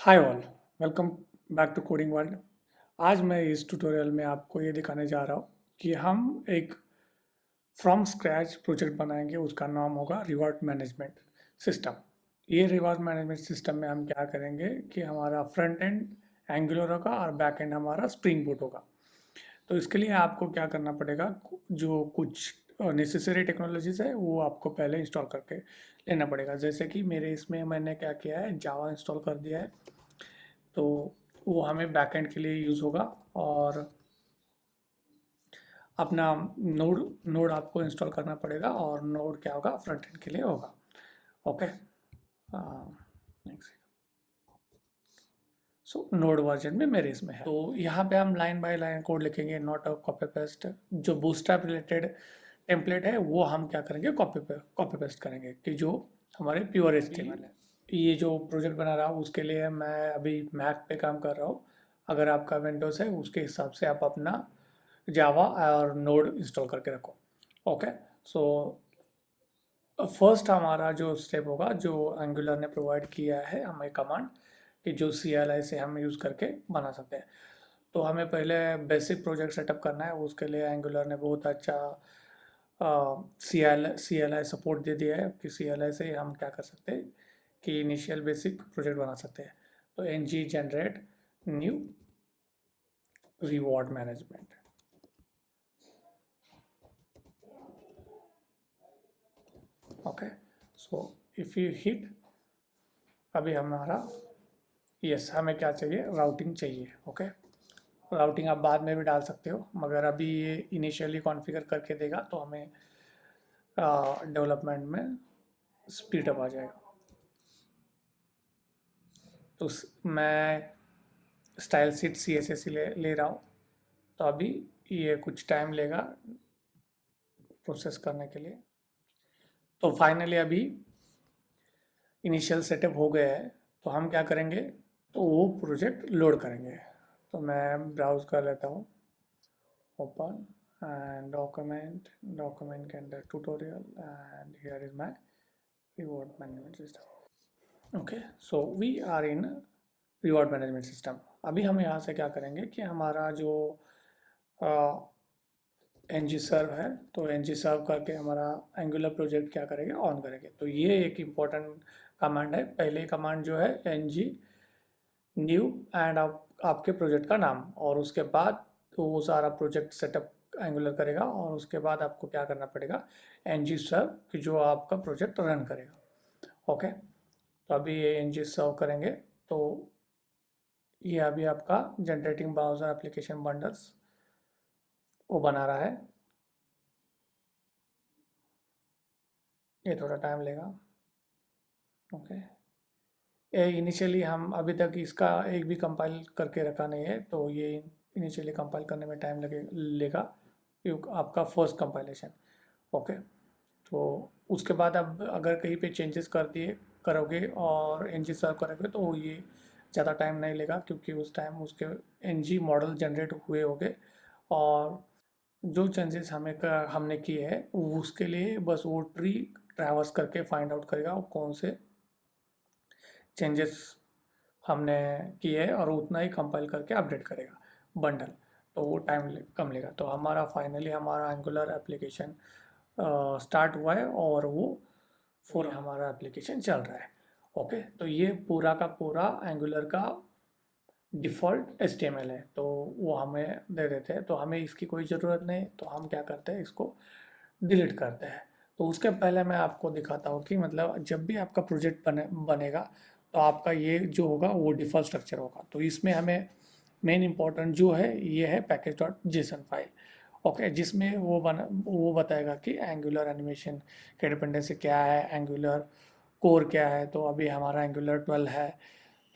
Hi all, welcome back to coding world. आज मैं इस ट्यूटोरियल में आपको ये दिखाने जा रहा हूँ कि हम एक फ्रॉम स्क्रैच प्रोजेक्ट बनाएंगे। उसका नाम होगा रिवॉर्ड मैनेजमेंट सिस्टम। ये रिवॉर्ड मैनेजमेंट सिस्टम में हम क्या करेंगे कि हमारा फ्रंट एंड एंगुलर होगा और बैक एंड हमारा स्प्रिंग बूट होगा। तो इसके लिए आपको क्या करना पड़ेगा, जो कुछ नेसेसरी टेक्नोलॉजीज है वो आपको पहले इंस्टॉल करके लेना पड़ेगा। जैसे कि मेरे इसमें मैंने क्या किया है, जावा इंस्टॉल कर दिया है। तो वो हमें बैकएंड के लिए यूज़ होगा। और अपना नोड नोड आपको इंस्टॉल करना पड़ेगा, और नोड क्या होगा, फ्रंट एंड के लिए होगा। Okay, next. So node version में मेरे इसमें है। तो यहाँ पे हम लाइन बाय लाइन कोड लिखेंगे, नॉट अ कॉपी पेस्ट। जो बूटस्ट्रैप रिलेटेड टेम्पलेट है वो हम क्या करेंगे, कॉपी पेस्ट करेंगे कि जो हमारे प्योर एचटीएमएल है। ये जो प्रोजेक्ट बना रहा हूँ उसके लिए मैं अभी मैक पे काम कर रहा हूँ। अगर आपका विंडोज़ है उसके हिसाब से आप अपना जावा और नोड इंस्टॉल करके रखो। ओके, सो फर्स्ट हमारा जो स्टेप होगा, जो एंगुलर ने प्रोवाइड किया है हमें कमांड, कि जो CLI से हम यूज़ करके बना सकते हैं। तो हमें पहले बेसिक प्रोजेक्ट सेटअप करना है। उसके लिए एंगुलर ने बहुत अच्छा CLI सपोर्ट दे दिया है कि CLI से हम क्या कर सकते हैं कि इनिशियल बेसिक प्रोजेक्ट बना सकते हैं। तो ng generate new reward management. Okay, so if you hit, अभी हमारा, यस, हमें क्या चाहिए, राउटिंग चाहिए। ओके, राउटिंग आप बाद में भी डाल सकते हो, मगर अभी ये इनिशियली कॉन्फ़िगर करके देगा तो हमें डेवलपमेंट में स्पीड अप आ जाएगा। तो मैं स्टाइल सीट CSS ले रहा हूँ। तो अभी ये कुछ टाइम लेगा प्रोसेस करने के लिए। तो फाइनली अभी इनिशियल सेटअप हो गया है। तो हम क्या करेंगे, तो वो प्रोजेक्ट लोड करेंगे। तो मैं ब्राउज कर लेता हूँ, open and document के अंदर tutorial, and here is my reward management system. Okay, so we are in reward management system. अभी हम यहाँ से क्या करेंगे कि हमारा जो ng सर्व है, तो ng सर्व करके हमारा एंगुलर प्रोजेक्ट क्या करेंगे, ऑन करेंगे। तो ये एक इम्पोर्टेंट कमांड है। पहले कमांड जो है ng न्यू एंड आपके प्रोजेक्ट का नाम, और उसके बाद तो वो सारा प्रोजेक्ट सेटअप एंगुलर करेगा। और उसके बाद आपको क्या करना पड़ेगा, ng सर्व, कि जो आपका प्रोजेक्ट रन करेगा। ओके, तो अभी ये ng सर्व करेंगे। तो ये अभी आपका जनरेटिंग ब्राउजर एप्लीकेशन बंडल्स वो बना रहा है। ये थोड़ा टाइम लेगा। ओके, इनिशियली हम अभी तक इसका एक भी कंपाइल करके रखा नहीं है, तो ये इनिशियली कंपाइल करने में टाइम लेगा, क्योंकि आपका फर्स्ट कंपाइलेशन। ओके, तो उसके बाद अब अगर कहीं पे चेंजेस कर दिए करोगे और ng सर्व करोगे तो ये ज़्यादा टाइम नहीं लेगा, क्योंकि उस टाइम उसके ng मॉडल जनरेट हुए होंगे। और जो चेंजेस हमने किए हैं उसके लिए बस वो ट्री ट्रैवर्स करके फाइंड आउट करेगा वो कौन से चेंजेस हमने किए, और उतना ही कंपाइल करके अपडेट करेगा बंडल। तो वो टाइम कम लेगा। तो हमारा फाइनली हमारा एंगुलर एप्लीकेशन स्टार्ट हुआ है, और वो फॉर हमारा एप्लीकेशन चल रहा है। ओके, तो ये पूरा का पूरा एंगुलर का डिफ़ॉल्ट HTML है। तो वो हमें दे देते हैं, तो हमें इसकी कोई ज़रूरत नहीं। तो हम क्या करते हैं, इसको डिलीट करते हैं। तो उसके पहले मैं आपको दिखाता हूँ कि मतलब जब भी आपका प्रोजेक्ट बनेगा तो आपका ये जो होगा वो डिफ़ॉल्ट स्ट्रक्चर होगा। तो इसमें हमें मेन इंपॉर्टेंट जो है ये है package dot JSON file. Okay, जिसमें वो बताएगा कि एंगुलर एनिमेशन के डिपेंडेंसी क्या है, एंगुलर कोर क्या है। तो अभी हमारा एंगुलर 12 है।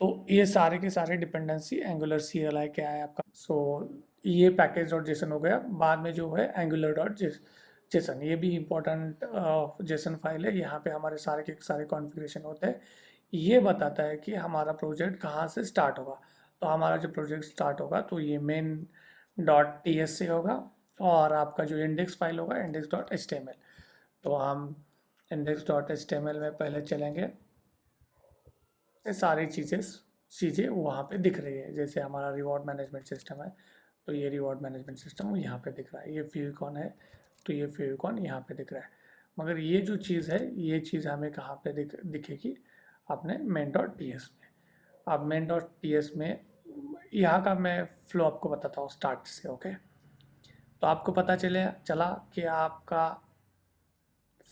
तो ये सारे के सारे डिपेंडेंसी एंगुलर CLI क्या है आपका। सो ये पैकेज डॉट जेसन हो गया। बाद में जो है एंगुलर डॉट जेसन, ये भी इम्पोर्टेंट जेसन फाइल है। यहाँ पे हमारे सारे के सारे कॉन्फ़िगरेशन होते हैं। ये बताता है कि हमारा प्रोजेक्ट कहाँ से स्टार्ट होगा। तो हमारा जो प्रोजेक्ट स्टार्ट होगा तो ये मेन डॉट TS से होगा, और आपका जो इंडेक्स फाइल होगा इंडेक्स डॉट HTML। तो हम इंडेक्स डॉट HTML में पहले चलेंगे। ये सारी चीज़ें चीज़ें वहाँ पे दिख रही है। जैसे हमारा रिवॉर्ड मैनेजमेंट सिस्टम है, तो ये रिवॉर्ड मैनेजमेंट सिस्टम यहाँ पे दिख रहा है। ये फेविकॉन है, तो ये फेविकॉन यहाँ पे दिख रहा है। मगर ये जो चीज़ है, ये चीज़ हमें कहाँ पे दिखेगी? अपने मेन डॉट टी एस में। अब मेन डॉट टी एस में यहाँ का मैं फ्लो आपको बताता हूँ स्टार्ट से। ओके, तो आपको पता चला कि आपका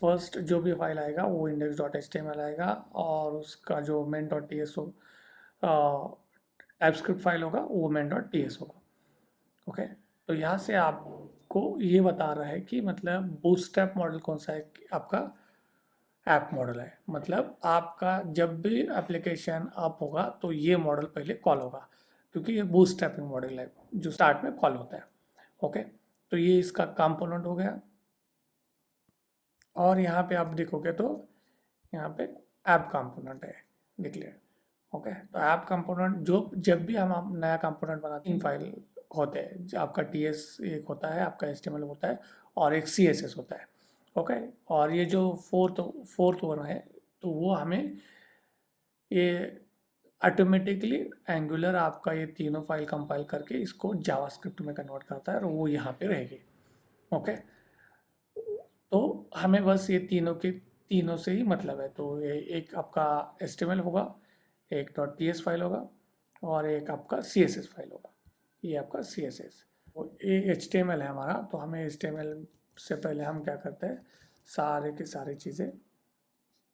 फर्स्ट जो भी फाइल आएगा वो index dot H T M L आएगा, और उसका जो मेन डॉट टी एस हो टाइपस्क्रिप्ट फाइल होगा वो मेन डॉट टी एस होगा। ओके, तो यहाँ से आपको ये बता रहा है कि मतलब बूटस्ट्रैप मॉडल कौन सा है आपका? ऐप मॉडल है। मतलब आपका जब भी एप्लीकेशन अप होगा तो ये मॉडल पहले कॉल होगा, क्योंकि ये बूटस्ट्रैपिंग मॉडल है जो स्टार्ट में कॉल होता है। ओके, तो ये इसका कंपोनेंट हो गया। और यहाँ पे आप देखोगे तो यहाँ पे ऐप कंपोनेंट है डिक्लेयर। ओके, तो ऐप कंपोनेंट जो जब भी हम नया कंपोनेंट बनाते हैं, फाइल होते हैं, जो आपका टी एस एक होता है, आपका एच टी एम एल होता है, और एक सी एस एस होता है। ओके, और ये जो फोर्थ वन है, तो वो हमें ये ऑटोमेटिकली एंगुलर आपका ये तीनों फाइल कंपाइल करके इसको जावास्क्रिप्ट में कन्वर्ट करता है, और वो यहाँ पे रहेगी। ओके, तो हमें बस ये तीनों से ही मतलब है। तो ये एक आपका HTML होगा, एक .ts फाइल होगा, और एक आपका CSS फाइल होगा। ये आपका CSS, ये HTML है हमारा। तो हमें HTML से पहले हम क्या करते हैं, सारे की सारी चीज़ें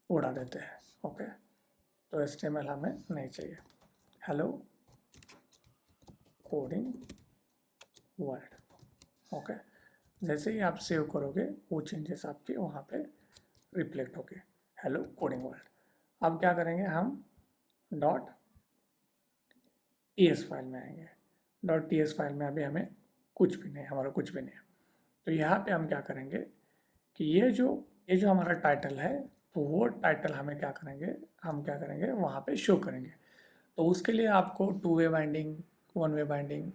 उड़ा देते हैं। ओके, तो HTML हमें नहीं चाहिए। Hello coding world. ओके, जैसे ही आप सेव करोगे वो चेंजेस आपके वहाँ पे रिफ्लेक्ट होके हेलो कोडिंग वर्ल्ड। अब क्या करेंगे, हम डॉट टी एस फाइल में आएंगे। डॉट टी एस फाइल में अभी हमें कुछ भी नहीं, हमारा कुछ भी नहीं है। तो यहाँ पे हम क्या करेंगे कि ये जो हमारा टाइटल है, तो वो टाइटल हमें क्या करेंगे, हम क्या करेंगे वहाँ पे शो करेंगे। तो उसके लिए आपको 2 वे बाइंडिंग, 1 वे बाइंडिंग,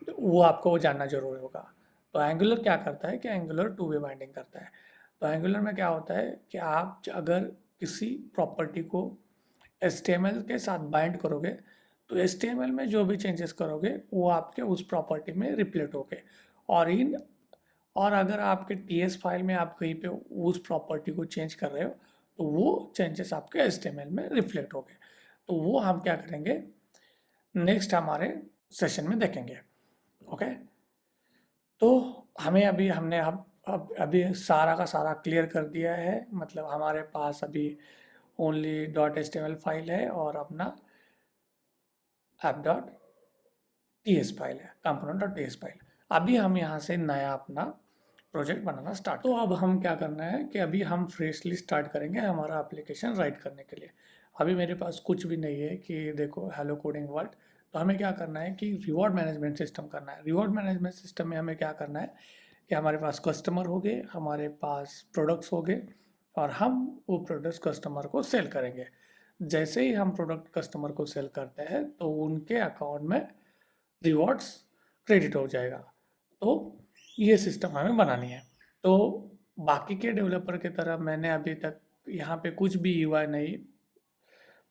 तो वो आपको जानना जरूरी होगा। तो एंगुलर क्या करता है कि एंगुलर 2 वे बाइंडिंग करता है। तो एंगुलर में क्या होता है कि आप अगर किसी प्रॉपर्टी को HTML के साथ बाइंड करोगे, तो HTML में जो भी चेंजेस करोगे वो आपके उस प्रॉपर्टी में रिफ्लेक्ट होगे, और और अगर आपके TS फाइल में आप कहीं पे उस प्रॉपर्टी को चेंज कर रहे हो, तो वो चेंजेस आपके HTML में रिफ्लेक्ट होंगे। तो वो हम क्या करेंगे, नेक्स्ट हमारे सेशन में देखेंगे। ओके, तो हमें अभी हमने अब अभी सारा का सारा क्लियर कर दिया है। मतलब हमारे पास अभी ओनली .html फाइल है और अपना app.ts फाइल है, component.ts फाइल। अभी हम यहाँ से नया अपना प्रोजेक्ट बनाना स्टार्ट। तो अब हम क्या करना है कि अभी हम फ्रेशली स्टार्ट करेंगे हमारा एप्लीकेशन राइट करने के लिए। अभी मेरे पास कुछ भी नहीं है कि देखो हेलो कोडिंग वर्ल्ड। तो हमें क्या करना है कि रिवॉर्ड मैनेजमेंट सिस्टम करना है। रिवॉर्ड मैनेजमेंट सिस्टम में हमें क्या करना है कि हमारे पास कस्टमर हो गए, हमारे पास प्रोडक्ट्स हो गए, और हम वो प्रोडक्ट्स कस्टमर को सेल करेंगे। जैसे ही हम प्रोडक्ट कस्टमर को सेल करते हैं तो उनके अकाउंट में रिवॉर्ड्स क्रेडिट हो जाएगा। तो ये सिस्टम हमें बनानी है। तो बाकी के डेवलपर की तरह मैंने अभी तक यहाँ पे कुछ भी यूआई नहीं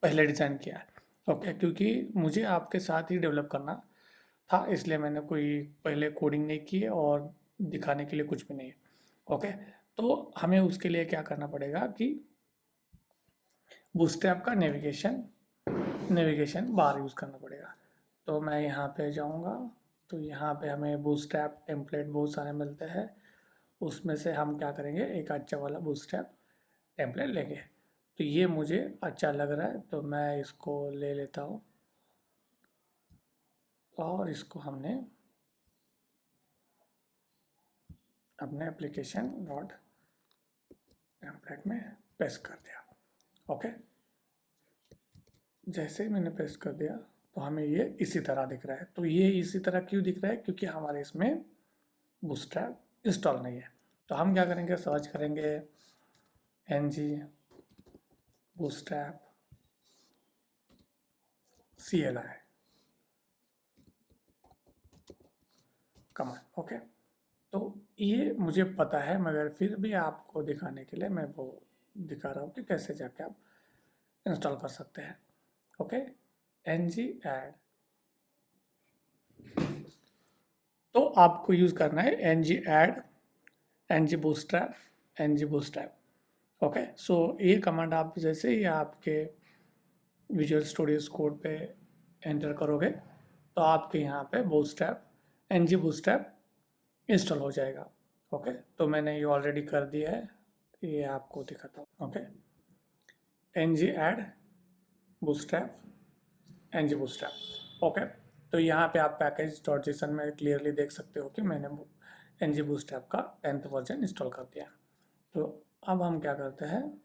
पहले डिज़ाइन किया है। ओके, क्योंकि मुझे आपके साथ ही डेवलप करना था, इसलिए मैंने कोई पहले कोडिंग नहीं की है और दिखाने के लिए कुछ भी नहीं है। ओके, तो हमें उसके लिए क्या करना पड़ेगा कि बूटस्ट्रैप का नेविगेशन बार यूज़ करना पड़ेगा। तो मैं यहाँ पे जाऊँगा, तो यहाँ पे हमें बूटस्ट्रैप टेम्पलेट बहुत सारे मिलते हैं। उसमें से हम क्या करेंगे, एक अच्छा वाला बूटस्ट्रैप टेम्पलेट लेंगे। तो ये मुझे अच्छा लग रहा है तो मैं इसको ले लेता हूँ, और इसको हमने अपने एप्लीकेशन डॉट टेम्पलेट में पेस्ट कर दिया। ओके, जैसे ही मैंने पेस्ट कर दिया तो हमें ये इसी तरह दिख रहा है। तो ये इसी तरह क्यों दिख रहा है, क्योंकि हमारे इसमें बूटस्ट्रैप इंस्टॉल नहीं है। तो हम क्या करेंगे, सर्च करेंगे ng bootstrap CLI command. Okay, तो ये मुझे पता है, मगर फिर भी आपको दिखाने के लिए मैं वो दिखा रहा हूँ कि कैसे जाके आप इंस्टॉल कर सकते हैं। ओके, ng-add, तो आपको यूज़ करना है ng-add, ng-bootstrap, ng-bootstrap। ओके, सो ये कमांड आप जैसे ही आपके विजुअल स्टूडियो कोड पे एंटर करोगे तो आपके यहाँ पे बूटस्ट्रैप ng-bootstrap इंस्टॉल हो जाएगा। ओके, तो मैंने ये ऑलरेडी कर दिया है, ये आपको दिखाता हूँ। Okay, ng-add bootstrap ng-bootstrap। Okay, तो यहाँ पे आप package.json में क्लियरली देख सकते हो कि मैंने ng-bootstrap का 10th वर्जन इंस्टॉल कर दिया। तो अब हम क्या करते हैं,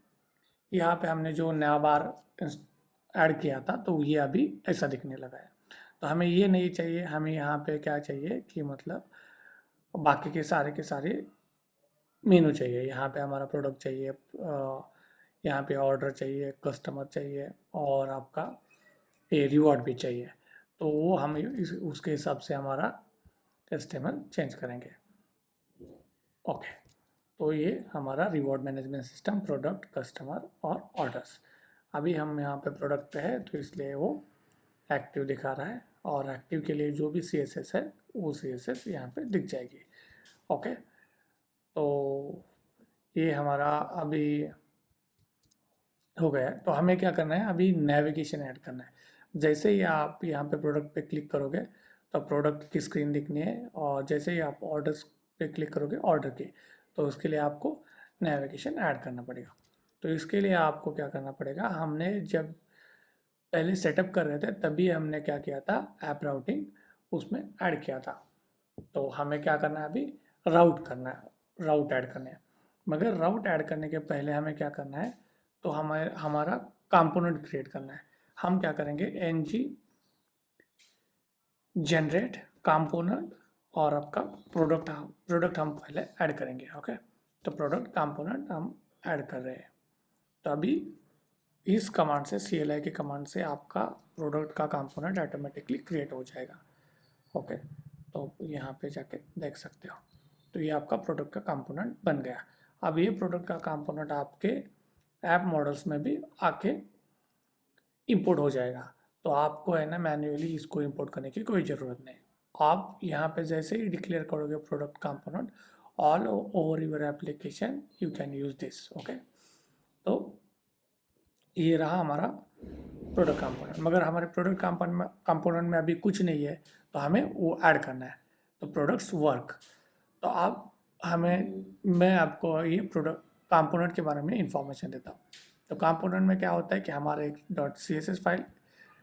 यहाँ पे हमने जो नया बार ऐड किया था तो ये अभी ऐसा दिखने लगा है। तो हमें ये नहीं चाहिए, हमें यहाँ पे क्या चाहिए कि मतलब बाकी के सारे मेनू चाहिए। यहाँ पे हमारा प्रोडक्ट चाहिए, यहाँ पे ऑर्डर चाहिए, कस्टमर चाहिए और आपका ये रिवॉर्ड भी चाहिए। तो वो हम उसके हिसाब से हमारा HTML चेंज करेंगे। ओके, तो ये हमारा reward management system, product, customer और ऑर्डर्स। अभी हम यहाँ पे प्रोडक्ट पे है तो इसलिए वो एक्टिव दिखा रहा है, और एक्टिव के लिए जो भी CSS है वो CSS यहाँ पे दिख जाएगी। ओके, तो ये हमारा अभी हो गया है। तो हमें क्या करना है, अभी नेविगेशन ऐड करना है। जैसे ही आप यहाँ पे प्रोडक्ट पे क्लिक करोगे तो प्रोडक्ट की स्क्रीन दिखनी है, और जैसे ही आप ऑर्डर्स पे क्लिक करोगे ऑर्डर की, तो उसके लिए आपको नेविगेशन ऐड करना पड़ेगा। तो इसके लिए आपको क्या करना पड़ेगा, हमने जब पहले सेटअप कर रहे थे तभी हमने क्या किया था, ऐप राउटिंग उसमें ऐड किया था। तो हमें क्या करना है, अभी राउट करना है, राउट ऐड करना है। मगर राउट ऐड करने के पहले हमें क्या करना है, तो हमारा कंपोनेंट क्रिएट करना है। हम क्या करेंगे, ng जनरेट कंपोनेंट, और आपका प्रोडक्ट हम पहले ऐड करेंगे। ओके, तो प्रोडक्ट कंपोनेंट हम ऐड कर रहे हैं। तो अभी इस कमांड से, CLI के कमांड से आपका प्रोडक्ट का कंपोनेंट ऑटोमेटिकली क्रिएट हो जाएगा। ओके, तो यहाँ पे जाके देख सकते हो, तो ये आपका प्रोडक्ट का कंपोनेंट बन गया। अब ये प्रोडक्ट का कंपोनेंट आपके ऐप मॉडल्स में भी आके इंपोर्ट हो जाएगा। तो आपको है ना मैन्युअली इसको इंपोर्ट करने की कोई ज़रूरत नहीं। आप यहाँ पे जैसे ही डिक्लेयर करोगे product component, all over your application you can use this. Okay, तो ये रहा हमारा प्रोडक्ट कंपोनेंट। मगर हमारे प्रोडक्ट कंपोनेंट में अभी कुछ नहीं है, तो हमें वो ऐड करना है। तो प्रोडक्ट्स वर्क, तो आप मैं आपको ये प्रोडक्ट कंपोनेंट के बारे में इंफॉर्मेशन देता हूँ। तो कंपोनेंट में क्या होता है कि हमारा एक .css file,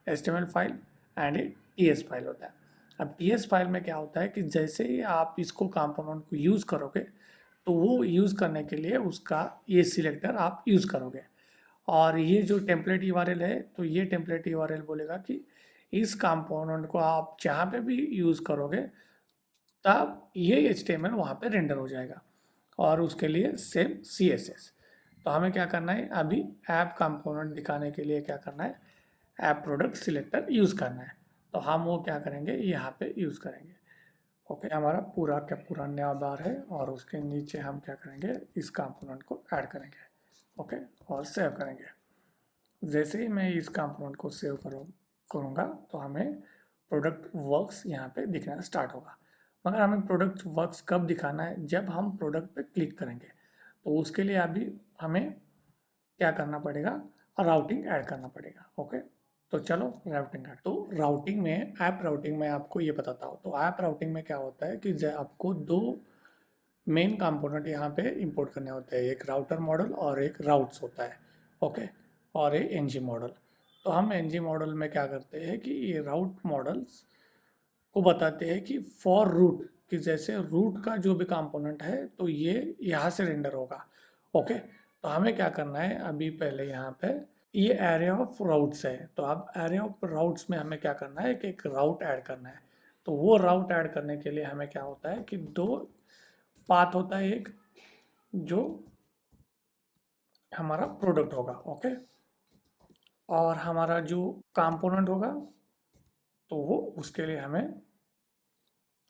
HTML file and एक TS फाइल होता है। अब TS फाइल में क्या होता है कि जैसे ही आप इसको कंपोनेंट को यूज़ करोगे तो वो यूज़ करने के लिए उसका ये सिलेक्टर आप यूज़ करोगे, और ये जो टेम्पलेट URL है, तो ये टेम्पलेट URL बोलेगा कि इस कंपोनेंट को आप जहाँ पे भी यूज़ करोगे तब ये HTML वहाँ पे रेंडर हो जाएगा, और उसके लिए सेम CSS। तो हमें क्या करना है, अभी ऐप कंपोनेंट दिखाने के लिए क्या करना है, ऐप प्रोडक्ट सिलेक्टर यूज़ करना है। तो हम वो क्या करेंगे, यहाँ पे यूज़ करेंगे। ओके, हमारा पूरा का पूरा नया बार है, और उसके नीचे हम क्या करेंगे, इस कंपोनेंट को ऐड करेंगे। ओके, और सेव करेंगे। जैसे ही मैं इस कंपोनेंट को सेव करूँगा तो हमें प्रोडक्ट वर्क्स यहाँ पे दिखना स्टार्ट होगा। मगर हमें प्रोडक्ट वर्क्स कब दिखाना है, जब हम प्रोडक्ट पे क्लिक करेंगे। तो उसके लिए अभी हमें क्या करना पड़ेगा, राउटिंग ऐड करना पड़ेगा। ओके, तो चलो राउटिंग ऐड। तो राउटिंग में, ऐप राउटिंग में आपको ये बताता हूँ। तो ऐप राउटिंग में क्या होता है कि आपको दो मेन कंपोनेंट यहाँ पे इंपोर्ट करने होते हैं, एक राउटर मॉडल और एक राउट्स होता है। ओके, और एक ng मॉडल। तो हम ng मॉडल में क्या करते हैं कि ये राउट मॉडल्स को बताते हैं कि फॉर रूट, कि जैसे रूट का जो भी कंपोनेंट है तो ये यहाँ से रेंडर होगा। ओके, तो हमें क्या करना है, अभी पहले यहाँ पे ये एरे ऑफ राउट्स है, तो अब एरे ऑफ राउट्स में हमें क्या करना है कि एक राउट ऐड करना है। तो वो राउट ऐड करने के लिए हमें क्या होता है कि दो पाथ होता है, एक जो हमारा प्रोडक्ट होगा, ओके, और हमारा जो कंपोनेंट होगा तो वो उसके लिए हमें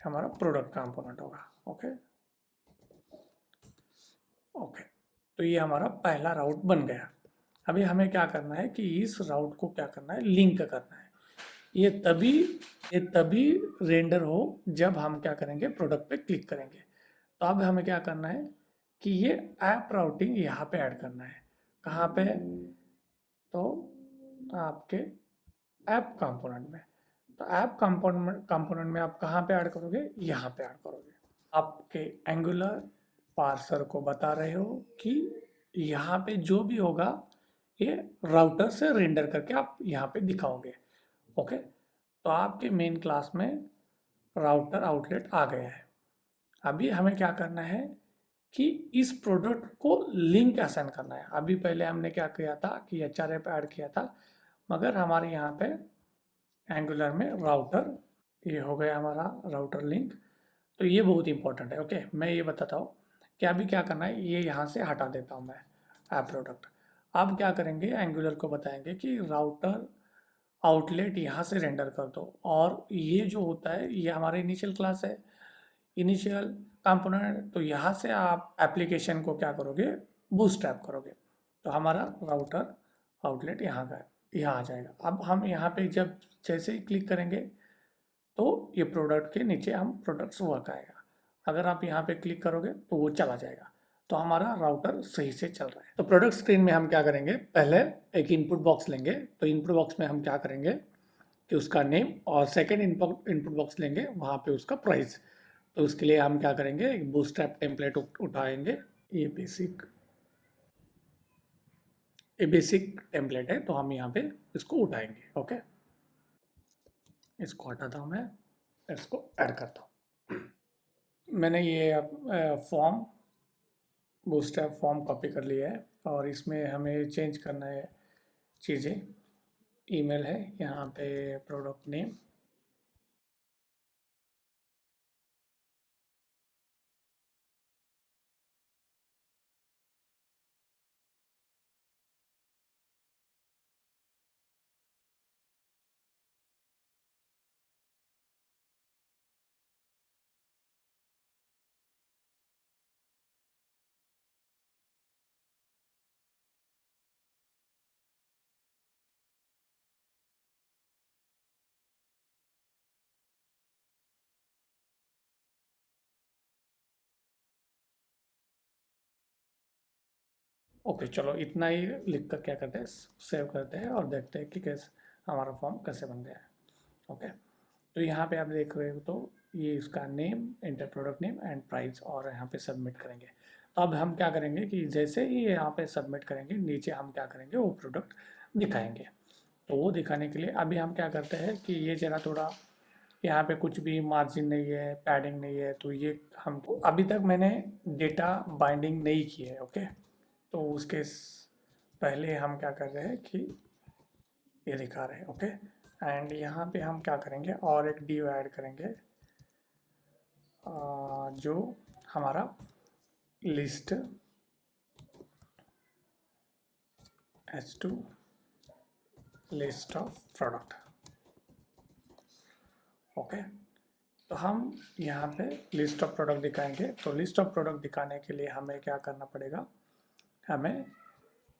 हमारा प्रोडक्ट कंपोनेंट होगा। ओके, ओके, तो ये हमारा पहला राउट बन गया। अभी हमें क्या करना है कि इस राउट को क्या करना है, लिंक करना है। ये तभी ये तभी रेंडर हो जब हम क्या करेंगे, प्रोडक्ट पे क्लिक करेंगे। तो अब हमें क्या करना है कि ये ऐप राउटिंग यहाँ पे ऐड करना है। कहाँ पे? तो आपके ऐप कंपोनेंट में। तो ऐप कंपोनेंट में आप कहाँ पे ऐड करोगे? यहाँ पे ऐड करोगे। आपके एंगुलर पार्सर को बता रहे हो कि यहाँ पे जो भी होगा ये राउटर से रेंडर करके आप यहाँ पे दिखाओगे। ओके, तो आपके मेन क्लास में राउटर आउटलेट आ गया है। अभी हमें क्या करना है कि इस प्रोडक्ट को लिंक असाइन करना है। अभी पहले हमने क्या किया था कि HRF ऐड किया था, मगर हमारे यहाँ पे एंगुलर में राउटर, ये हो गया हमारा राउटर लिंक। तो ये बहुत इंपॉर्टेंट है। ओके, मैं ये बताता हूँ कि अभी क्या करना है, ये यहाँ से हटा देता हूँ मैं ऐप प्रोडक्ट। अब क्या करेंगे, एंगुलर को बताएंगे कि राउटर आउटलेट यहाँ से रेंडर कर दो, और ये जो होता है ये हमारा इनिशियल क्लास है, इनिशियल कंपोनेंट। तो यहाँ से आप एप्लीकेशन को क्या करोगे, बूटस्ट्रैप करोगे। तो हमारा राउटर आउटलेट यहाँ आ जाएगा। अब हम यहाँ पे जब जैसे ही क्लिक करेंगे तो ये प्रोडक्ट के नीचे हम प्रोडक्ट्स वर्क आएगा। अगर आप यहाँ पे क्लिक करोगे तो वो चला जाएगा। तो हमारा राउटर सही से चल रहा है। तो प्रोडक्ट स्क्रीन में हम क्या करेंगे, पहले एक इनपुट बॉक्स लेंगे। तो इनपुट बॉक्स में हम क्या करेंगे कि उसका नेम, और सेकेंड इनपुट बॉक्स लेंगे, वहाँ पे उसका प्राइस। तो उसके लिए हम क्या करेंगे, एक बूटस्ट्रैप टेम्पलेट उठाएंगे। ये बेसिक ये बेसिक टेम्पलेट है, तो हम यहाँ पे इसको उठाएंगे। ओके, इसको हटाता हूँ मैं, इसको ऐड करता हूँ। मैंने ये फॉर्म, बूटस्ट्रैप फॉर्म कॉपी कर लिया है, और इसमें हमें चेंज करना है चीज़ें। ईमेल है यहाँ पे, प्रोडक्ट नेम, ओके चलो इतना ही लिख कर क्या करते हैं, सेव करते हैं और देखते हैं कि कैसे हमारा फॉर्म कैसे बन गया है। ओके, तो यहाँ पे आप देख रहे हो, तो ये इसका name, inter product name and price, और यहाँ पे सबमिट करेंगे। तो अब हम क्या करेंगे कि जैसे ही यहाँ पे सबमिट करेंगे, नीचे हम क्या करेंगे, वो प्रोडक्ट दिखाएंगे। तो वो दिखाने के लिए अभी हम क्या करते हैं कि ये जरा थोड़ा, यहाँ पे कुछ भी मार्जिन नहीं है, पैडिंग नहीं है, तो ये हम, अभी तक मैंने डेटा बाइंडिंग नहीं की है। ओके, तो उसके पहले हम क्या कर रहे हैं कि ये दिखा रहे हैं। ओके, एंड यहाँ पे हम क्या करेंगे, और एक डी ऐड करेंगे, जो हमारा list H2 list of product. Okay, तो हम यहाँ पे लिस्ट ऑफ प्रोडक्ट दिखाएंगे। तो लिस्ट ऑफ प्रोडक्ट दिखाने के लिए हमें क्या करना पड़ेगा, हमें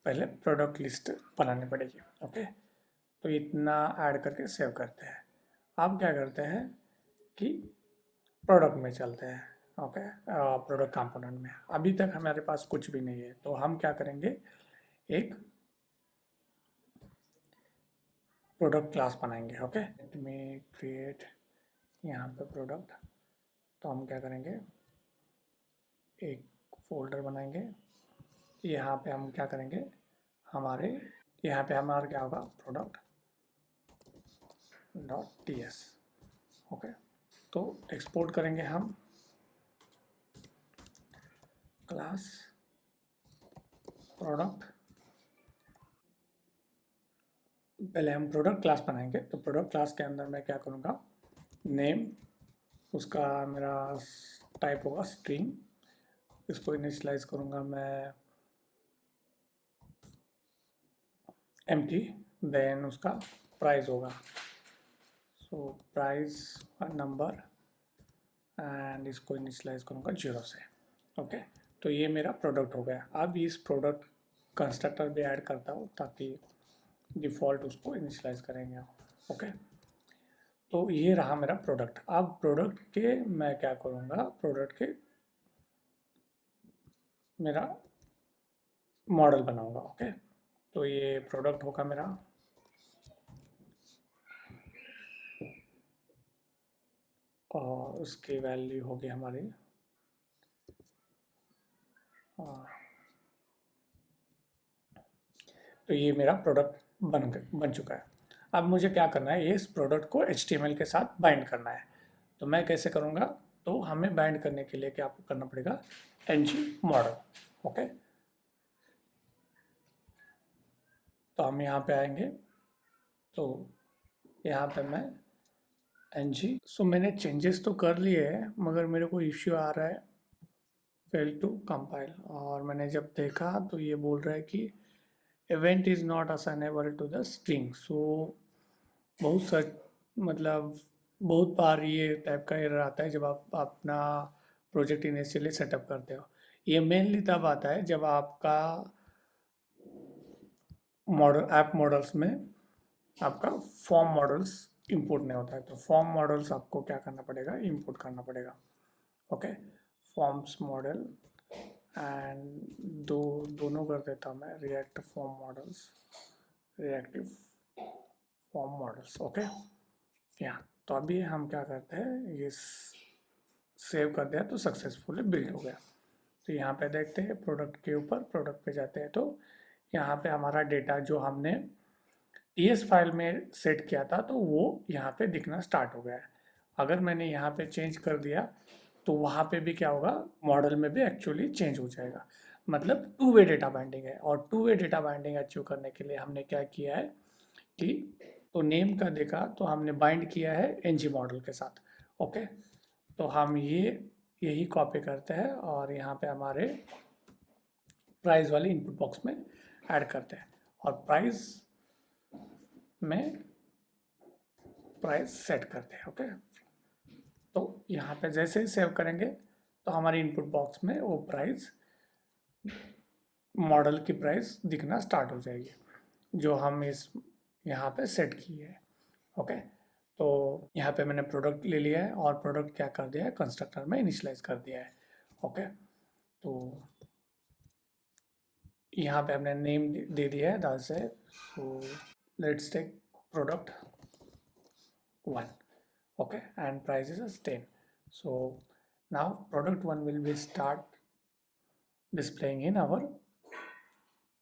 पहले प्रोडक्ट लिस्ट बनानी पड़ेगी। ओके, तो इतना ऐड करके सेव करते हैं। अब क्या करते हैं कि प्रोडक्ट में चलते हैं। ओके, प्रोडक्ट कंपोनेंट में अभी तक हमारे पास कुछ भी नहीं है, तो हम क्या करेंगे, एक प्रोडक्ट क्लास बनाएंगे। ओके, में क्रिएट यहाँ पे प्रोडक्ट। तो हम क्या करेंगे, एक फोल्डर बनाएंगे। यहाँ पे हम क्या करेंगे, हमारे यहाँ पे हमारा क्या होगा, प्रोडक्ट डॉट ts। ओके, तो एक्सपोर्ट करेंगे हम क्लास प्रोडक्ट। पहले हम प्रोडक्ट क्लास बनाएंगे। तो प्रोडक्ट क्लास के अंदर मैं क्या करूँगा, नेम, उसका मेरा टाइप होगा स्ट्रिंग, इसको इनिशियलाइज करूँगा मैं एम्प्टी, देन उसका प्राइस होगा, सो प्राइस नंबर, एंड इसको इनिशियलाइज करूँगा 0 से। ओके, तो ये मेरा प्रोडक्ट हो गया। अब इस प्रोडक्ट कंस्ट्रक्टर भी ऐड करता हूँ ताकि डिफ़ॉल्ट उसको इनिशियलाइज करेंगे। ओके, तो ये रहा मेरा प्रोडक्ट। अब प्रोडक्ट के मैं क्या करूँगा, प्रोडक्ट के मेरा मॉडल बनाऊंगा। ओके, तो ये प्रोडक्ट होगा मेरा, और उसकी वैल्यू होगी हमारी तो ये मेरा प्रोडक्ट बन चुका है। अब मुझे क्या करना है, ये इस प्रोडक्ट को HTML के साथ बाइंड करना है। तो मैं कैसे करूँगा, तो हमें बाइंड करने के लिए क्या करना पड़ेगा, ng मॉडल। ओके, तो हम यहाँ पे आएंगे, तो यहाँ पे मैं सो मैंने चेंजेस तो कर लिए हैं, मगर मेरे को इश्यू आ रहा है फेल टू कंपाइल। और मैंने जब देखा तो ये बोल रहा है कि event is not assignable to the string. So बहुत सच, मतलब बहुत बार ये टाइप का एरर आता है जब आप अपना प्रोजेक्ट इनिशियली सेटअप करते हो। ये मेनली तब आता है जब आपका मॉडल ऐप मॉडल्स में आपका फॉर्म मॉडल्स इंपोर्ट नहीं होता है। तो फॉर्म मॉडल्स आपको क्या करना पड़ेगा, इंपोर्ट करना पड़ेगा। ओके, फॉर्म्स मॉडल एंड दोनों कर देता हूँ मैं, react form models, reactive form models. Okay, या तो अभी हम क्या करते हैं, ये सेव कर दिया तो सक्सेसफुली बिल्ड हो गया। तो यहाँ पे देखते हैं प्रोडक्ट के ऊपर, प्रोडक्ट पे जाते हैं तो यहाँ पे हमारा डेटा जो हमने ES फाइल में सेट किया था तो वो यहाँ पे दिखना स्टार्ट हो गया है। अगर मैंने यहाँ पे चेंज कर दिया तो वहाँ पे भी क्या होगा, मॉडल में भी एक्चुअली चेंज हो जाएगा। मतलब टू वे डेटा बाइंडिंग है, और two way data binding achieve करने के लिए हमने क्या किया है कि, तो नेम का देखा तो हमने बाइंड किया है ng मॉडल के साथ। ओके, तो हम यही कॉपी करते हैं और यहाँ पे हमारे प्राइस वाले इनपुट बॉक्स में ऐड करते हैं, और प्राइस में प्राइस सेट करते हैं। ओके, तो यहाँ पे जैसे ही सेव करेंगे तो हमारे इनपुट बॉक्स में वो प्राइस, मॉडल की प्राइस दिखना स्टार्ट हो जाएगी जो हम इस यहाँ पे सेट की है। ओके, तो यहाँ पे मैंने प्रोडक्ट ले लिया है और प्रोडक्ट क्या कर दिया है, कंस्ट्रक्टर में इनिशियलाइज कर दिया है। ओके, तो यहाँ पे हमने नेम दे दिया है 10 है। So let's tech product 1, okay, and price is 10. So now product 1 will be start displaying in our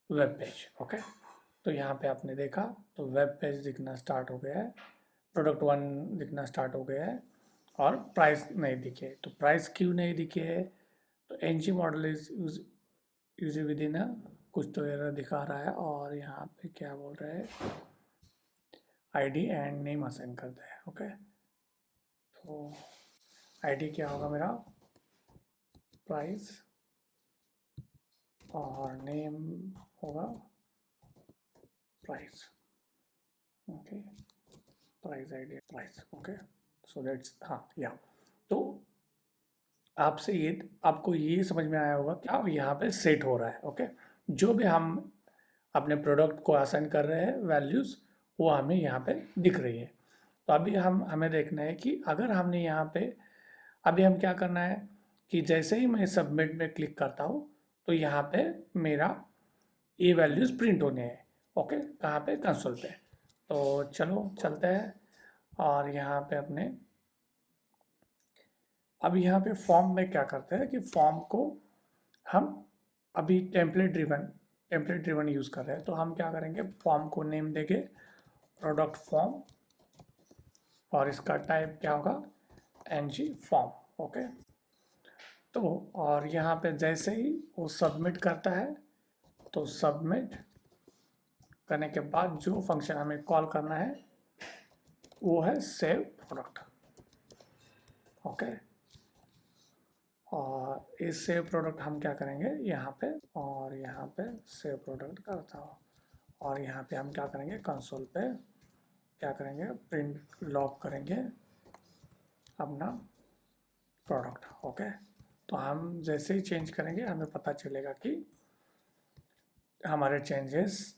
web page. Okay, तो यहाँ पे आपने देखा तो वेब पेज दिखना स्टार्ट हो गया है, प्रोडक्ट 1 दिखना स्टार्ट हो गया है, और प्राइस नहीं दिखे। तो प्राइस क्यों नहीं दिखे है, तो ng model is use with in कुछ तो एरर दिखा रहा है, और यहाँ पे क्या बोल रहा है, ID एंड नेम असाइन करता है। ओके, तो ID क्या होगा मेरा, प्राइस, और नेम होगा price. Okay, price idea price. Okay, so that's, हाँ या, तो आपसे ये, आपको ये समझ में आया होगा क्या यहाँ पे सेट हो रहा है। ओके, जो भी हम अपने प्रोडक्ट को असाइन कर रहे हैं वैल्यूज़, वो हमें यहाँ पे दिख रही है। तो अभी हमें देखना है कि अगर हमने यहाँ पे, अभी हम क्या करना है कि जैसे ही मैं सबमिट में क्लिक करता हूँ तो यहाँ पे मेरा ये वैल्यूज़ प्रिंट होने हैं। ओके, कहाँ पे, कंसोल पे। तो चलो चलते हैं, और यहाँ पे अपने, अब यहाँ पे फॉर्म में क्या करते हैं कि फॉर्म को हम अभी टेम्पलेट ड्रिवन यूज़ कर रहे हैं। तो हम क्या करेंगे, फॉर्म को नेम देंगे प्रोडक्ट फॉर्म, और इसका टाइप क्या होगा, ng फॉर्म। ओके, तो और यहाँ पे जैसे ही वो सबमिट करता है तो सबमिट करने के बाद जो फंक्शन हमें कॉल करना है वो है सेव प्रोडक्ट। ओके, और इस सेव प्रोडक्ट हम क्या करेंगे यहाँ पे, और यहाँ पे सेव प्रोडक्ट करता हूँ, और यहाँ पे हम क्या करेंगे, कंसोल पे क्या करेंगे, प्रिंट लॉग करेंगे अपना प्रोडक्ट। ओके, तो हम जैसे ही चेंज करेंगे हमें पता चलेगा कि हमारे चेंजेस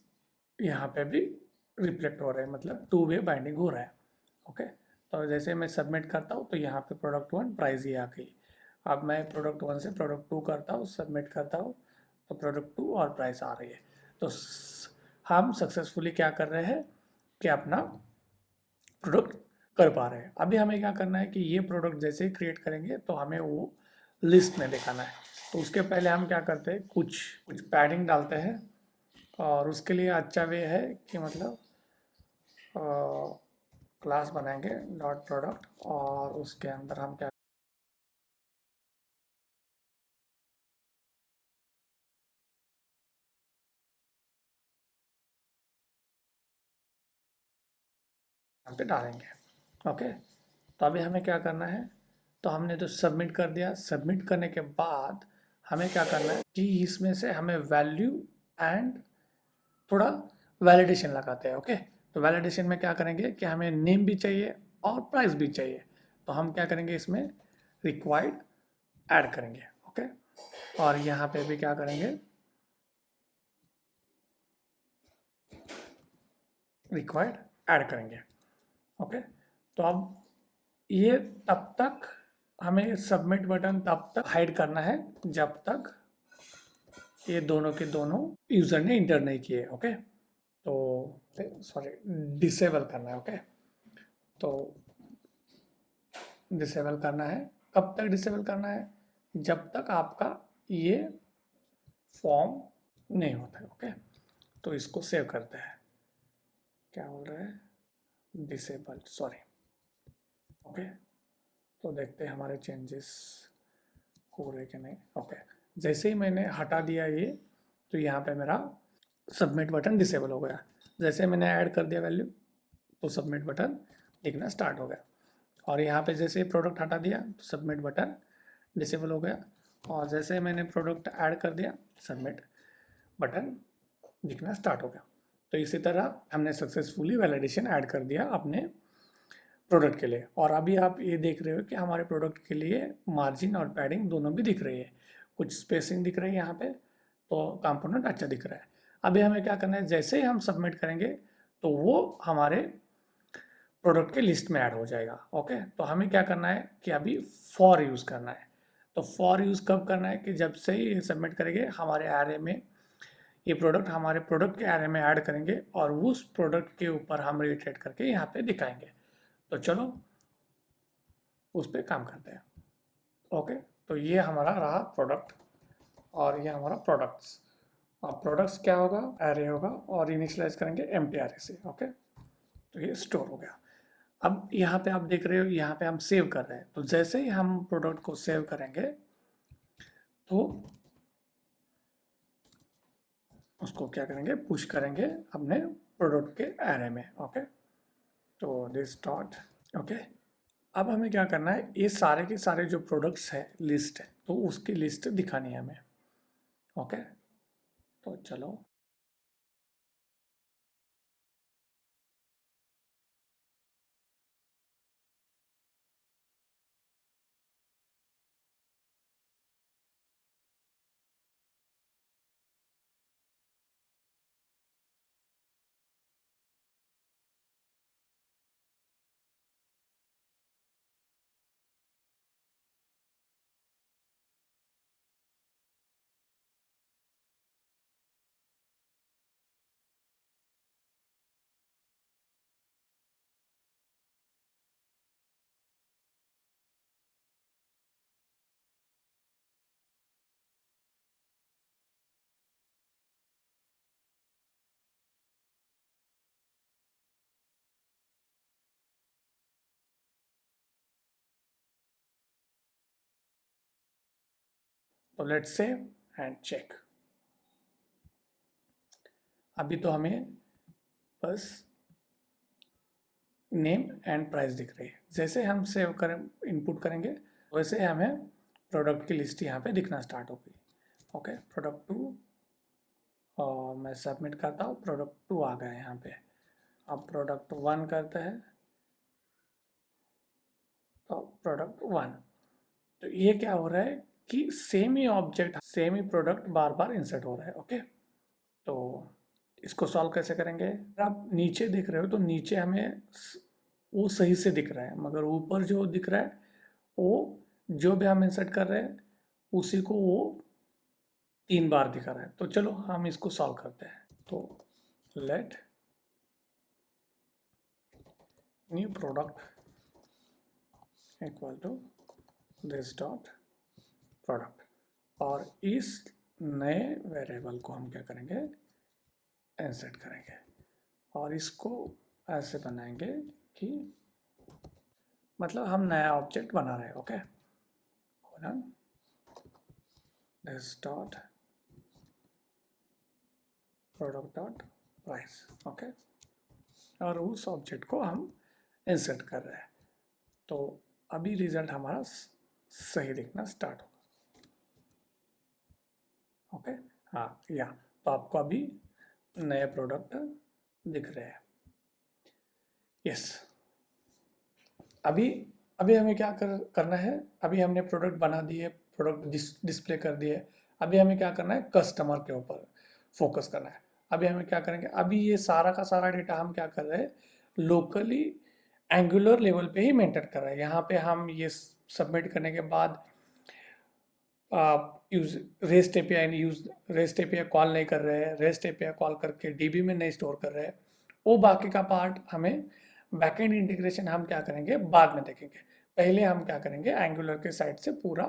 यहाँ पे भी रिफ्लेक्ट हो रहे हैं, मतलब टू वे बाइंडिंग हो रहा है। ओके, तो जैसे मैं सबमिट करता हूँ तो यहाँ पे प्रोडक्ट 1 प्राइस ही आ गई। अब मैं प्रोडक्ट 1 से प्रोडक्ट 2 करता हूँ, सबमिट करता हूँ, तो प्रोडक्ट 2 और प्राइस आ रही है। तो हम सक्सेसफुली क्या कर रहे हैं कि अपना प्रोडक्ट कर पा रहे हैं। अभी हमें क्या करना है कि ये प्रोडक्ट जैसे ही क्रिएट करेंगे तो हमें वो लिस्ट में दिखाना है। तो उसके पहले हम क्या करते हैं, कुछ कुछ पैडिंग डालते हैं, और उसके लिए अच्छा वे है कि मतलब क्लास बनाएंगे डॉट प्रोडक्ट, और उसके अंदर हम क्या यहाँ पे डालेंगे। ओके, तो अभी हमें क्या करना है, तो हमने तो सबमिट कर दिया। सबमिट करने के बाद हमें क्या करना है कि इसमें से हमें वैल्यू एंड थोड़ा वैलिडेशन लगाते हैं। ओके, तो वैलिडेशन में क्या करेंगे कि हमें नेम भी चाहिए और प्राइस भी चाहिए। तो हम क्या करेंगे, इसमें रिक्वायर्ड ऐड करेंगे। ओके, और यहाँ पे भी क्या करेंगे, रिक्वायर्ड ऐड करेंगे। ओके, तो अब ये तब तक हमें सबमिट बटन तब तक हाइड करना है जब तक ये दोनों के दोनों यूजर ने इंटर नहीं किए। ओके, तो सॉरी, डिसेबल करना है। ओके, तो डिसेबल करना है। कब तक डिसेबल करना है, जब तक आपका ये फॉर्म नहीं होता है। ओके, तो इसको सेव करते हैं। क्या बोल रहा है, डिसेबल, सॉरी। ओके, तो देखते हैं हमारे चेंजेस हो रहे कि नहीं। ओके, जैसे ही मैंने हटा दिया ये, तो यहाँ पे मेरा सबमिट बटन डिसेबल हो गया। जैसे मैंने ऐड कर दिया वैल्यू, तो सबमिट बटन दिखना स्टार्ट हो गया। और यहाँ पे जैसे ही प्रोडक्ट हटा दिया तो सबमिट बटन डिसेबल हो गया। और जैसे मैंने प्रोडक्ट ऐड कर दिया, सबमिट बटन दिखना स्टार्ट हो गया। तो इसी तरह हमने सक्सेसफुली वैलिडेशन ऐड कर दिया अपने प्रोडक्ट के लिए। और अभी आप ये देख रहे हो कि हमारे प्रोडक्ट के लिए मार्जिन और पैडिंग दोनों भी दिख रही है, कुछ स्पेसिंग दिख रही है यहाँ पे, तो कंपोनेंट अच्छा दिख रहा है। अभी हमें क्या करना है, जैसे ही हम सबमिट करेंगे तो वो हमारे प्रोडक्ट के लिस्ट में ऐड हो जाएगा। ओके, तो हमें क्या करना है कि अभी फॉर यूज़ करना है। तो फॉर यूज़ कब करना है कि जब से ही सबमिट करेंगे हमारे एरे में ये प्रोडक्ट, हमारे प्रोडक्ट के एरे में ऐड करेंगे, और उस प्रोडक्ट के ऊपर हम रिलेटेड करके यहाँ पे दिखाएंगे। तो चलो उस पर काम करते हैं। ओके, तो ये हमारा रहा प्रोडक्ट, और ये हमारा प्रोडक्ट्स। अब प्रोडक्ट्स क्या होगा, एरे होगा, और इनिशियलाइज करेंगे एम्प्टी एरे से। ओके, तो ये स्टोर हो गया। अब यहाँ पे आप देख रहे हो, यहाँ पे हम सेव कर रहे हैं। तो जैसे ही हम प्रोडक्ट को सेव करेंगे तो उसको क्या करेंगे, पुश करेंगे अपने प्रोडक्ट के एरे में। ओके, तो दिस डॉट। ओके, अब हमें क्या करना है, ये सारे के सारे जो प्रोडक्ट्स है लिस्ट है, तो उसकी लिस्ट दिखानी है हमें। ओके, तो चलो तो लेट्स सेव एंड चेक। अभी तो हमें बस नेम एंड प्राइस दिख रही है। जैसे हम सेव करें, इनपुट करेंगे, वैसे हमें प्रोडक्ट की लिस्ट यहाँ पे दिखना स्टार्ट होगी। ओके, प्रोडक्ट 2, और मैं सबमिट करता हूँ, प्रोडक्ट 2 आ गया यहाँ पे। अब प्रोडक्ट 1 करते हैं, तो प्रोडक्ट 1, तो ये क्या हो रहा है कि सेम ही ऑब्जेक्ट, सेम ही प्रोडक्ट बार बार इंसर्ट हो रहा है। ओके, तो इसको सॉल्व कैसे करेंगे, आप नीचे देख रहे हो, तो नीचे हमें वो सही से दिख रहा है, मगर ऊपर जो दिख रहा है वो जो भी हम इंसर्ट कर रहे हैं उसी को वो 3 बार दिखा रहा है। तो चलो हम इसको सॉल्व करते हैं। तो let new product equal to this dot product, और इस नए वेरिएबल को हम क्या करेंगे, इंसर्ट करेंगे, और इसको ऐसे बनाएंगे कि मतलब हम नया ऑब्जेक्ट बना रहे हैं। Okay, this dot product dot price. Okay, और उस ऑब्जेक्ट को हम इंसर्ट कर रहे हैं। तो अभी रिजल्ट हमारा सही दिखना स्टार्ट होगा। ओके, हाँ या तो आपको अभी नए प्रोडक्ट दिख रहे हैं। यस, अभी अभी हमें क्या करना है, अभी हमने प्रोडक्ट बना दिए, प्रोडक्ट डिस्प्ले कर दिए। अभी हमें क्या करना है, कस्टमर के ऊपर फोकस करना है। अभी हमें क्या करेंगे, अभी ये सारा का सारा डेटा हम क्या कर रहे हैं, लोकली एंगुलर लेवल पे ही मेंटेन कर रहे हैं। यहाँ पे हम ये सबमिट करने के बाद use rest API use rest API call नहीं कर रहे हैं, रेस्ट एपीआई कॉल करके डीबी में नहीं स्टोर कर रहे हैं। वो बाकी का पार्ट हमें बैकएंड इंटीग्रेशन हम क्या करेंगे बाद में देखेंगे। पहले हम क्या करेंगे, एंगुलर के साइड से पूरा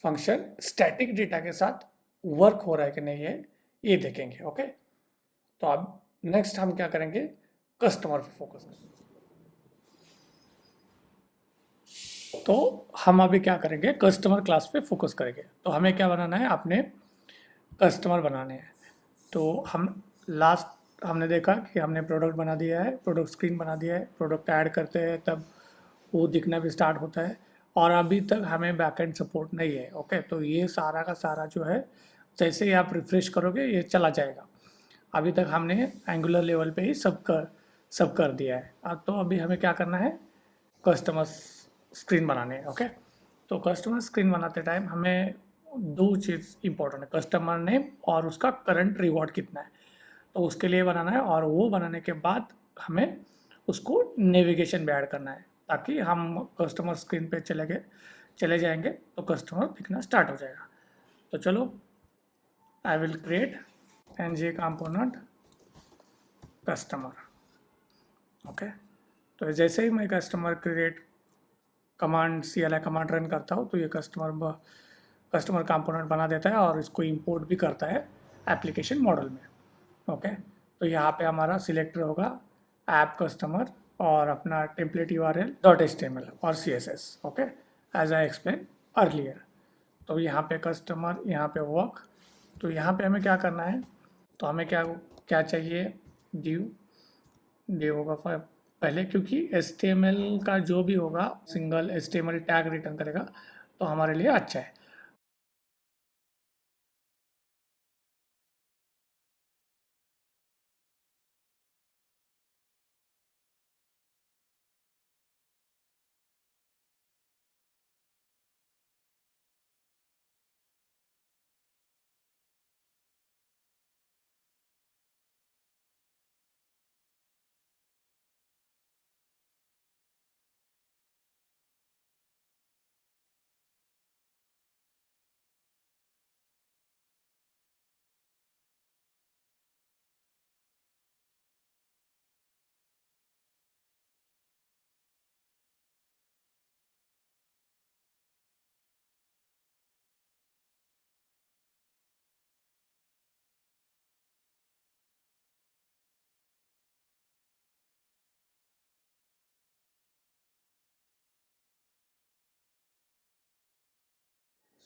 फंक्शन स्टैटिक डेटा के साथ वर्क हो रहा है कि नहीं है ये देखेंगे। ओके, तो अब नेक्स्ट हम क्या करेंगे, कस्टमर पे फोकस करेंगे। तो हम अभी क्या करेंगे, कस्टमर क्लास पे फोकस करेंगे। तो हमें क्या बनाना है, अपने कस्टमर बनाने हैं। तो हम लास्ट हमने देखा कि हमने प्रोडक्ट बना दिया है, प्रोडक्ट स्क्रीन बना दिया है, प्रोडक्ट ऐड करते हैं तब वो दिखना भी स्टार्ट होता है, और अभी तक हमें बैकएंड सपोर्ट नहीं है। ओके, तो ये सारा का सारा जो है जैसे ही आप रिफ्रेश करोगे ये चला जाएगा। अभी तक हमने एंगुलर लेवल पे ही सब कर दिया है। अब तो अभी हमें क्या करना है, कस्टमर स्क्रीन बनाने हैं। ओके, तो कस्टमर स्क्रीन बनाते टाइम हमें दो चीज़ इंपॉर्टेंट है, कस्टमर नेम और उसका करंट रिवॉर्ड कितना है। तो उसके लिए बनाना है, और वो बनाने के बाद हमें उसको नेविगेशन में ऐड करना है, ताकि हम कस्टमर स्क्रीन पे चले जाएंगे तो कस्टमर दिखना स्टार्ट हो जाएगा। तो चलो, I will create NJ component customer. Okay, तो जैसे ही मैं customer create command CLI command run करता हूँ तो ये कस्टमर कंपोनेंट बना देता है और इसको इंपोर्ट भी करता है एप्लीकेशन मॉडल में। ओके, तो यहाँ पे हमारा सिलेक्टर होगा ऐप कस्टमर और अपना टेम्पलेट URL .html और CSS। Okay, as I explain earlier. तो यहाँ पे कस्टमर, यहाँ पे वर्क। तो यहाँ पे हमें क्या करना है, तो हमें क्या क्या चाहिए, ड्यू ड्यू होगा पहले, क्योंकि HTML का जो भी होगा सिंगल HTML टैग रिटर्न करेगा तो हमारे लिए अच्छा है।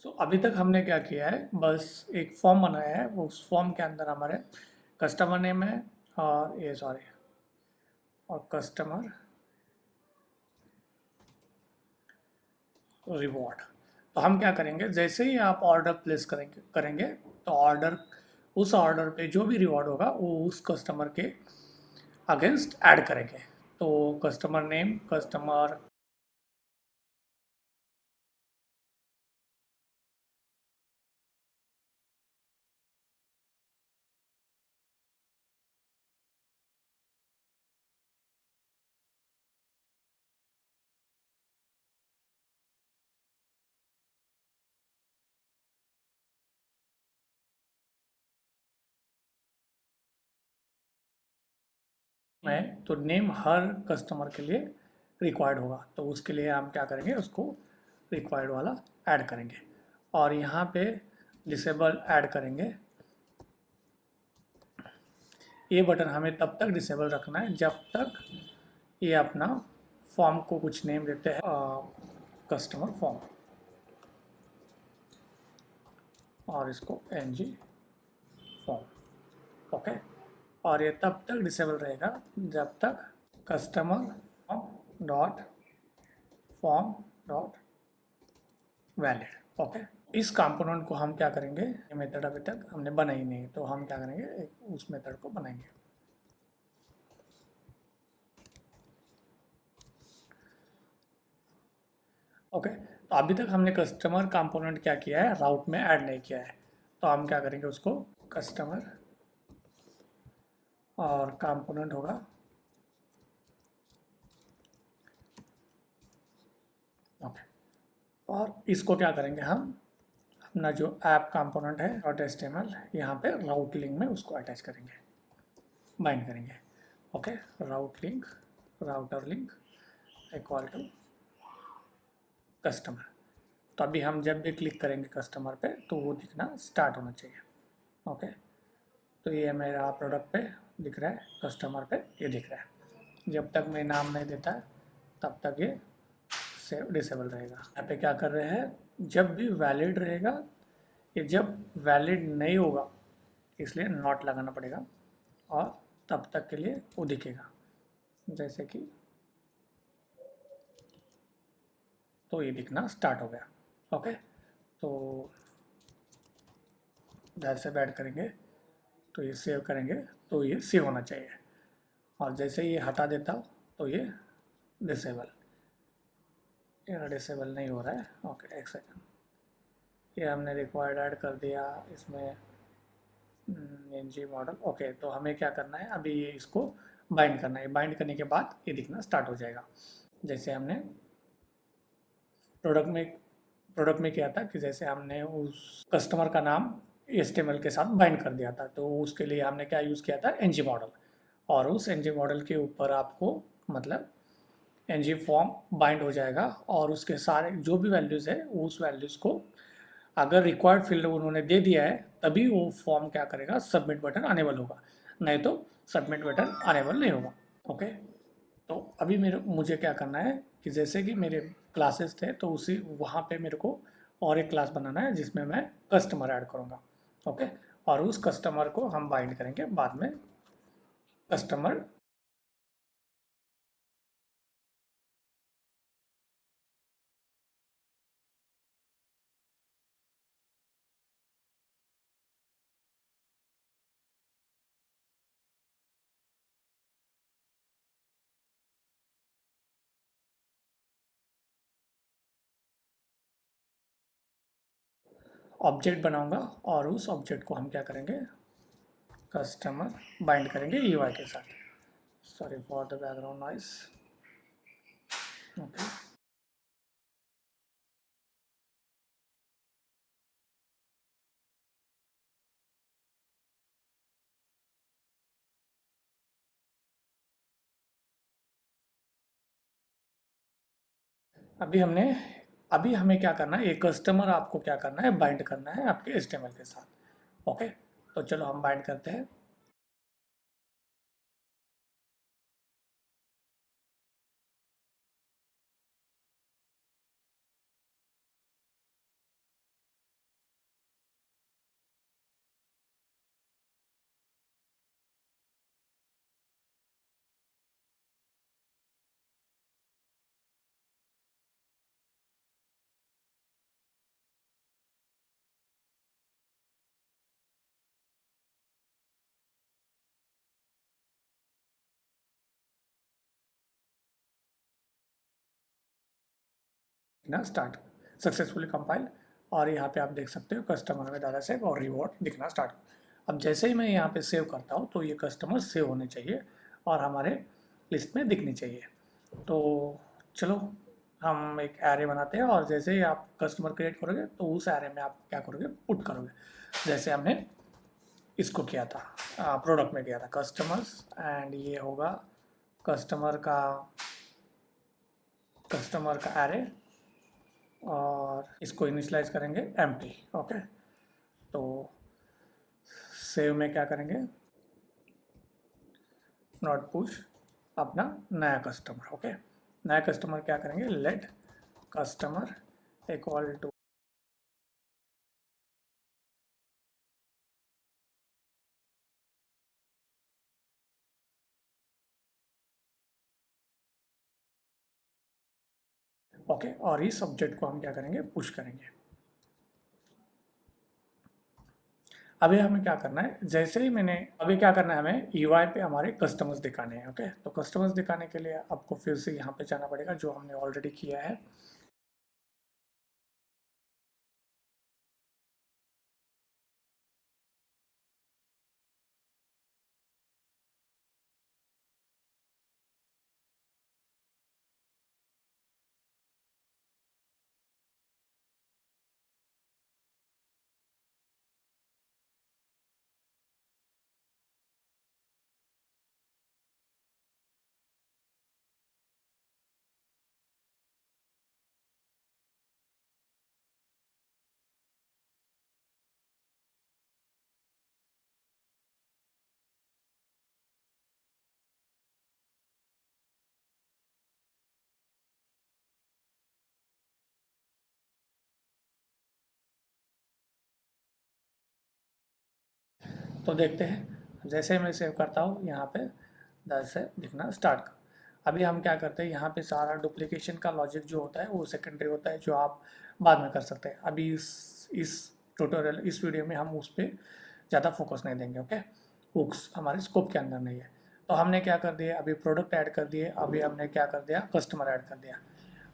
सो अभी तक हमने क्या किया है, बस एक फॉर्म बनाया है, वो उस फॉर्म के अंदर हमारे कस्टमर नेम है और ये सॉरी और कस्टमर रिवॉर्ड। तो हम क्या करेंगे, जैसे ही आप ऑर्डर प्लेस करेंगे तो उस ऑर्डर पे जो भी रिवॉर्ड होगा वो उस कस्टमर के अगेंस्ट ऐड करेंगे। तो कस्टमर नेम, कस्टमर है तो नेम हर कस्टमर के लिए रिक्वायर्ड होगा, तो उसके लिए हम क्या करेंगे, उसको रिक्वायर्ड वाला ऐड करेंगे और यहाँ पे डिसेबल ऐड करेंगे। ये बटन हमें तब तक डिसेबल रखना है जब तक ये अपना फॉर्म को कुछ नेम देते हैं, कस्टमर फॉर्म, और इसको एनजी फॉर्म। ओके, और ये तब तक डिसेबल रहेगा जब तक customer form dot valid. Okay, इस कंपोनेंट को हम क्या करेंगे, ये मेथड अभी तक हमने बनाई नहीं, तो हम क्या करेंगे, एक उस मेथड को बनाएंगे। ओके, तो अभी तक हमने कस्टमर कंपोनेंट क्या किया है, राउट में ऐड नहीं किया है, तो हम क्या करेंगे, उसको कस्टमर और कंपोनेंट होगा ओके, और इसको क्या करेंगे, हम अपना जो ऐप कंपोनेंट है .html यहाँ पे राउट लिंक में उसको अटैच करेंगे, बाइंड करेंगे। Okay, route link, router link equal to customer. तो अभी हम जब भी क्लिक करेंगे कस्टमर पे तो वो दिखना स्टार्ट होना चाहिए। ओके, तो ये मेरा प्रोडक्ट पे दिख रहा है, कस्टमर पे ये दिख रहा है। जब तक मैं नाम नहीं देता तब तक ये सेव डिसेबल रहेगा। यहाँ पे क्या कर रहे हैं, जब भी वैलिड रहेगा, ये जब वैलिड नहीं होगा इसलिए नॉट लगाना पड़ेगा, और तब तक के लिए वो दिखेगा, जैसे कि तो ये दिखना स्टार्ट हो गया। ओके, तो जैसे ऐड करेंगे तो ये सेव करेंगे तो ये सेव होना चाहिए, और जैसे ये हटा देता तो ये डिसेबल, ये डिसेबल नहीं हो रहा है। ओके, एक सेकंड, ये हमने रिक्वायर्ड ऐड कर दिया इसमें एनजी मॉडल। ओके, तो हमें क्या करना है, अभी ये इसको बाइंड करना है, बाइंड करने के बाद ये दिखना स्टार्ट हो जाएगा। जैसे हमने प्रोडक्ट में किया था कि जैसे हमने उस कस्टमर का नाम HTML के साथ बाइंड कर दिया था, तो उसके लिए हमने क्या यूज़ किया था, एनजी मॉडल, और उस एनजी मॉडल के ऊपर आपको मतलब एनजी फॉर्म बाइंड हो जाएगा, और उसके सारे जो भी वैल्यूज़ है उस वैल्यूज़ को अगर रिक्वायर्ड फील्ड उन्होंने दे दिया है तभी वो फॉर्म क्या करेगा, सबमिट बटन अनेबल होगा, नहीं तो सबमिट बटन अनेबल नहीं होगा। ओके, तो अभी मुझे क्या करना है कि जैसे कि मेरे क्लासेस थे तो उसी वहाँ पे मेरे को और एक क्लास बनाना है जिसमें मैं कस्टमर ऐड करूँगा। ओके, और उस कस्टमर को हम बाइंड करेंगे बाद में कस्टमर ऑब्जेक्ट बनाऊंगा, और उस ऑब्जेक्ट को हम क्या करेंगे, कस्टमर बाइंड करेंगे UI के साथ। Sorry for the background noise. Okay, अभी हमें क्या करना है, एक कस्टमर आपको क्या करना है, बाइंड करना है आपके HTML के साथ। ओके, तो चलो हम बाइंड करते हैं। ना स्टार्ट सक्सेसफुली कंपाइल, और यहाँ पे आप देख सकते हो कस्टमर में डाटा सेव और रिवॉर्ड दिखना स्टार्ट। अब जैसे ही मैं यहाँ पे सेव करता हूँ तो ये कस्टमर सेव होने चाहिए और हमारे लिस्ट में दिखनी चाहिए। तो चलो हम एक एरे बनाते हैं, और जैसे ही आप कस्टमर क्रिएट करोगे तो उस एरे में आप क्या करोगे, पुट करोगे, जैसे हमने इसको किया था, प्रोडक्ट में किया था कस्टमर्स, एंड ये होगा कस्टमर का एरे, और इसको इनिशलाइज करेंगे एम्प्टी। ओके, तो सेव में क्या करेंगे, नॉट पुश अपना नया कस्टमर। ओके, नया कस्टमर क्या करेंगे, let customer equal to, okay, और इस सब्जेक्ट को हम क्या करेंगे, पुश करेंगे। अभी हमें क्या करना है, जैसे ही मैंने अभी क्या करना है, हमें यूआई पे हमारे कस्टमर्स दिखाने हैं। ओके, तो कस्टमर्स दिखाने के लिए आपको फिर से यहाँ पे जाना पड़ेगा, जो हमने ऑलरेडी किया है। तो देखते हैं, जैसे मैं सेव करता हूँ यहाँ पे 10 से दिखना स्टार्ट कर। अभी हम क्या करते हैं, यहाँ पे सारा डुप्लीकेशन का लॉजिक जो होता है वो सेकेंडरी होता है, जो आप बाद में कर सकते हैं। अभी इस ट्यूटोरियल, इस वीडियो में हम उस पर ज़्यादा फोकस नहीं देंगे। ओके, हुक्स हमारे स्कोप के अंदर नहीं है। तो हमने क्या कर दिया, अभी प्रोडक्ट ऐड कर दिए, अभी हमने क्या कर दिया, कस्टमर ऐड कर दिया।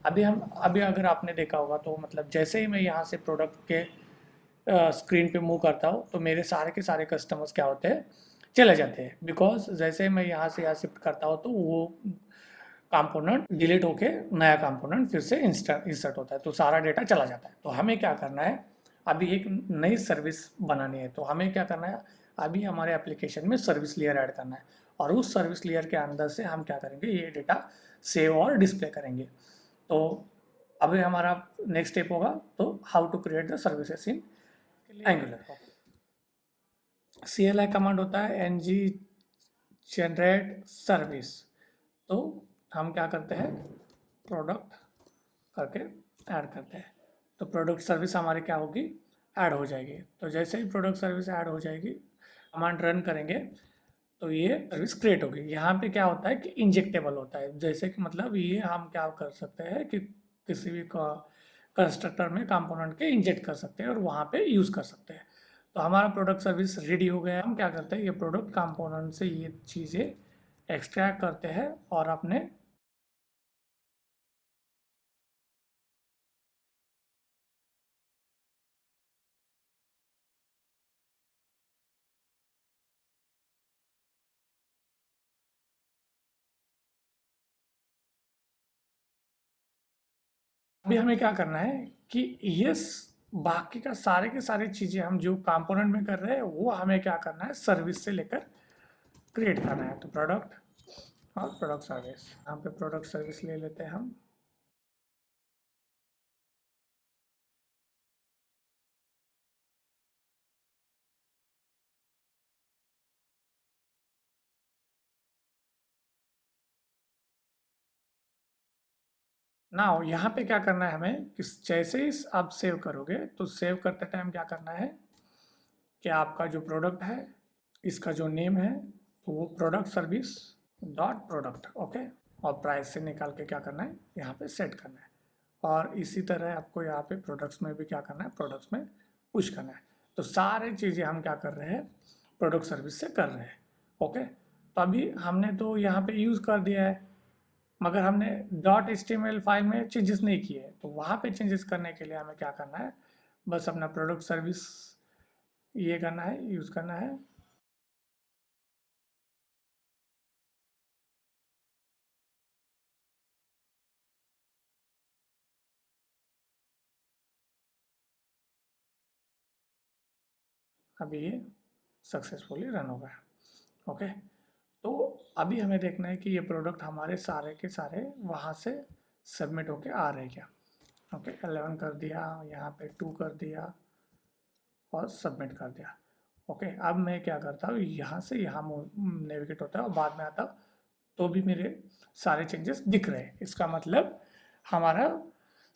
अभी अगर आपने देखा होगा तो मतलब जैसे ही मैं यहाँ से प्रोडक्ट के स्क्रीन पे मूव करता हूँ, तो मेरे सारे के सारे कस्टमर्स क्या होते हैं, चले जाते हैं। बिकॉज जैसे मैं यहाँ से यहाँ शिफ्ट करता हूँ, तो वो कंपोनेंट डिलीट होके नया कंपोनेंट फिर से इंसर्ट होता है, तो सारा डेटा चला जाता है। तो हमें क्या करना है, अभी एक नई सर्विस बनानी है। तो हमें क्या करना है, अभी हमारे एप्लीकेशन में सर्विस लेयर ऐड करना है, और उस सर्विस लेयर के अंदर से हम क्या करेंगे, ये डेटा सेव और डिस्प्ले करेंगे। तो अभी हमारा नेक्स्ट स्टेप होगा, तो how to create the services in Angular. CLI command होता है ng जनरेट सर्विस। तो हम क्या करते हैं, प्रोडक्ट करके ऐड करते हैं, तो प्रोडक्ट सर्विस हमारी क्या होगी, ऐड हो जाएगी। तो जैसे ही प्रोडक्ट सर्विस ऐड हो जाएगी, कमांड रन करेंगे, तो ये सर्विस क्रिएट होगी। यहाँ पे क्या होता है कि इंजेक्टेबल होता है, जैसे कि मतलब ये हम क्या कर सकते हैं कि किसी भी कंस्ट्रक्टर में कंपोनेंट के इंजेक्ट कर सकते हैं और वहाँ पे यूज़ कर सकते हैं। तो हमारा प्रोडक्ट सर्विस रेडी हो गया है। हम क्या करते हैं, ये प्रोडक्ट कंपोनेंट से ये चीज़ें एक्सट्रैक्ट करते हैं और अपने अभी हमें क्या करना है कि ये बाकी का सारे के सारे चीज़ें हम जो कंपोनेंट में कर रहे हैं, वो हमें क्या करना है, सर्विस से लेकर क्रिएट करना है। तो प्रोडक्ट और प्रोडक्ट सर्विस, यहाँ पे प्रोडक्ट सर्विस ले लेते हैं हम। ना यहाँ पे क्या करना है हमें कि जैसे ही आप सेव करोगे, तो सेव करते टाइम क्या करना है कि आपका जो प्रोडक्ट है, इसका जो नेम है, तो वो product service dot product. Okay, और प्राइस से निकाल के क्या करना है, यहाँ पे सेट करना है। और इसी तरह आपको यहाँ पे प्रोडक्ट्स में भी क्या करना है, प्रोडक्ट्स में पुश करना है। तो सारे चीज़ें हम क्या कर रहे हैं, प्रोडक्ट सर्विस से कर रहे हैं। ओके, तो अभी हमने तो यहाँ पे यूज़ कर दिया है, मगर हमने डॉट HTML फाइल में चेंजेस नहीं किए। तो वहाँ पे चेंजेस करने के लिए हमें क्या करना है, बस अपना प्रोडक्ट सर्विस ये करना है, यूज़ करना है। अभी ये सक्सेसफुली रन हो गया। ओके, तो अभी हमें देखना है कि ये प्रोडक्ट हमारे सारे के सारे वहाँ से सबमिट होके आ रहे हैं क्या। ओके, 11 कर दिया, यहाँ पे 2 कर दिया और सबमिट कर दिया। ओके, अब मैं क्या करता हूँ, यहाँ से यहाँ नेविगेट होता है और बाद में आता, तो भी मेरे सारे चेंजेस दिख रहे हैं। इसका मतलब हमारा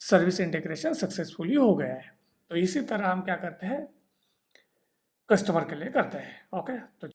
सर्विस इंटीग्रेशन सक्सेसफुली हो गया है। तो इसी तरह हम क्या करते हैं, कस्टमर के लिए करते हैं। ओके, तो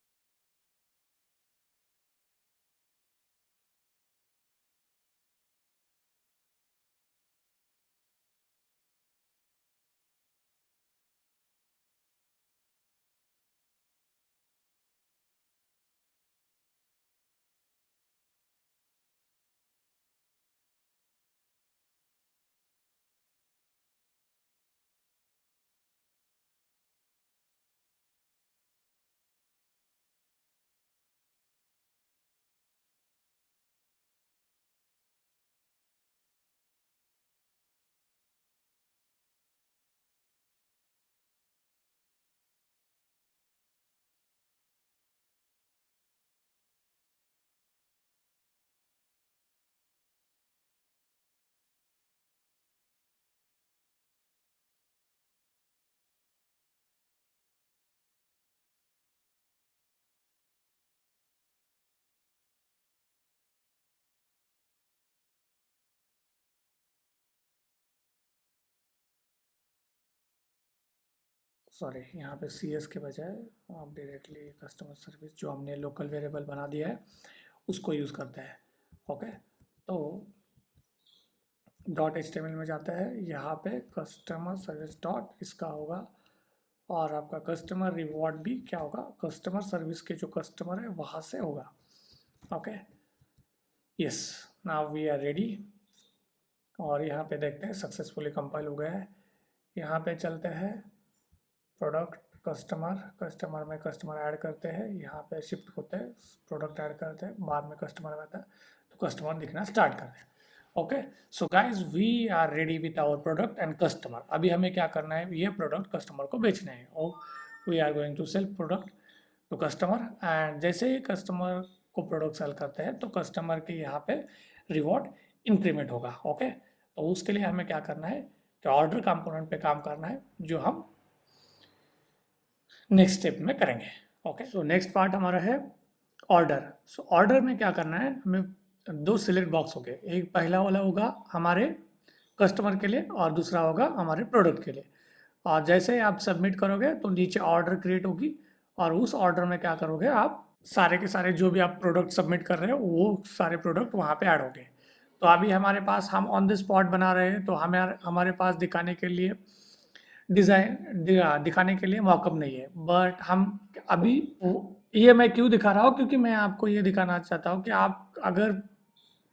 सॉरी, यहाँ पे सी एस के बजाय आप डायरेक्टली कस्टमर सर्विस जो हमने लोकल वेरिएबल बना दिया है उसको यूज़ करते हैं। ओके, तो डॉट एच में जाता है, यहाँ पे कस्टमर सर्विस डॉट इसका होगा, और आपका कस्टमर रिवॉर्ड भी क्या होगा, कस्टमर सर्विस के जो कस्टमर है वहाँ से होगा। Okay, yes, now we are ready. और यहाँ पे देखते हैं सक्सेसफुली कंपाइल हो गया है। यहाँ पे चलते हैं प्रोडक्ट कस्टमर, कस्टमर में कस्टमर ऐड करते हैं, यहाँ पे शिफ्ट होते हैं, प्रोडक्ट ऐड करते हैं, बाद में कस्टमर आता है तो कस्टमर दिखना स्टार्ट करते हैं। Okay, so guys we are ready with our product and customer. अभी हमें क्या करना है, ये प्रोडक्ट कस्टमर को बेचना है और we are going to sell product to customer. And जैसे ही कस्टमर को प्रोडक्ट सेल करते हैं तो कस्टमर के यहाँ पे रिवॉर्ड इंक्रीमेंट होगा। ओके, तो उसके लिए हमें क्या करना है कि ऑर्डर कंपोनेंट पे काम करना है, जो हम नेक्स्ट स्टेप में करेंगे। ओके, सो नेक्स्ट पार्ट हमारा है ऑर्डर। सो ऑर्डर में क्या करना है, हमें दो सिलेक्ट बॉक्स हो गए, एक पहला वाला होगा हमारे कस्टमर के लिए और दूसरा होगा हमारे प्रोडक्ट के लिए। और जैसे आप सबमिट करोगे तो नीचे ऑर्डर क्रिएट होगी और उस ऑर्डर में क्या करोगे, आप सारे के सारे जो भी आप प्रोडक्ट सबमिट कर रहे हो वो सारे प्रोडक्ट वहाँ पे ऐड होंगे। तो अभी हमारे पास हम ऑन द स्पॉट बना रहे हैं तो हमें हमारे पास दिखाने के लिए दिखाने के लिए मौका नहीं है, बट हम अभी ये मैं क्यों दिखा रहा हूँ, क्योंकि मैं आपको ये दिखाना चाहता हूँ कि आप अगर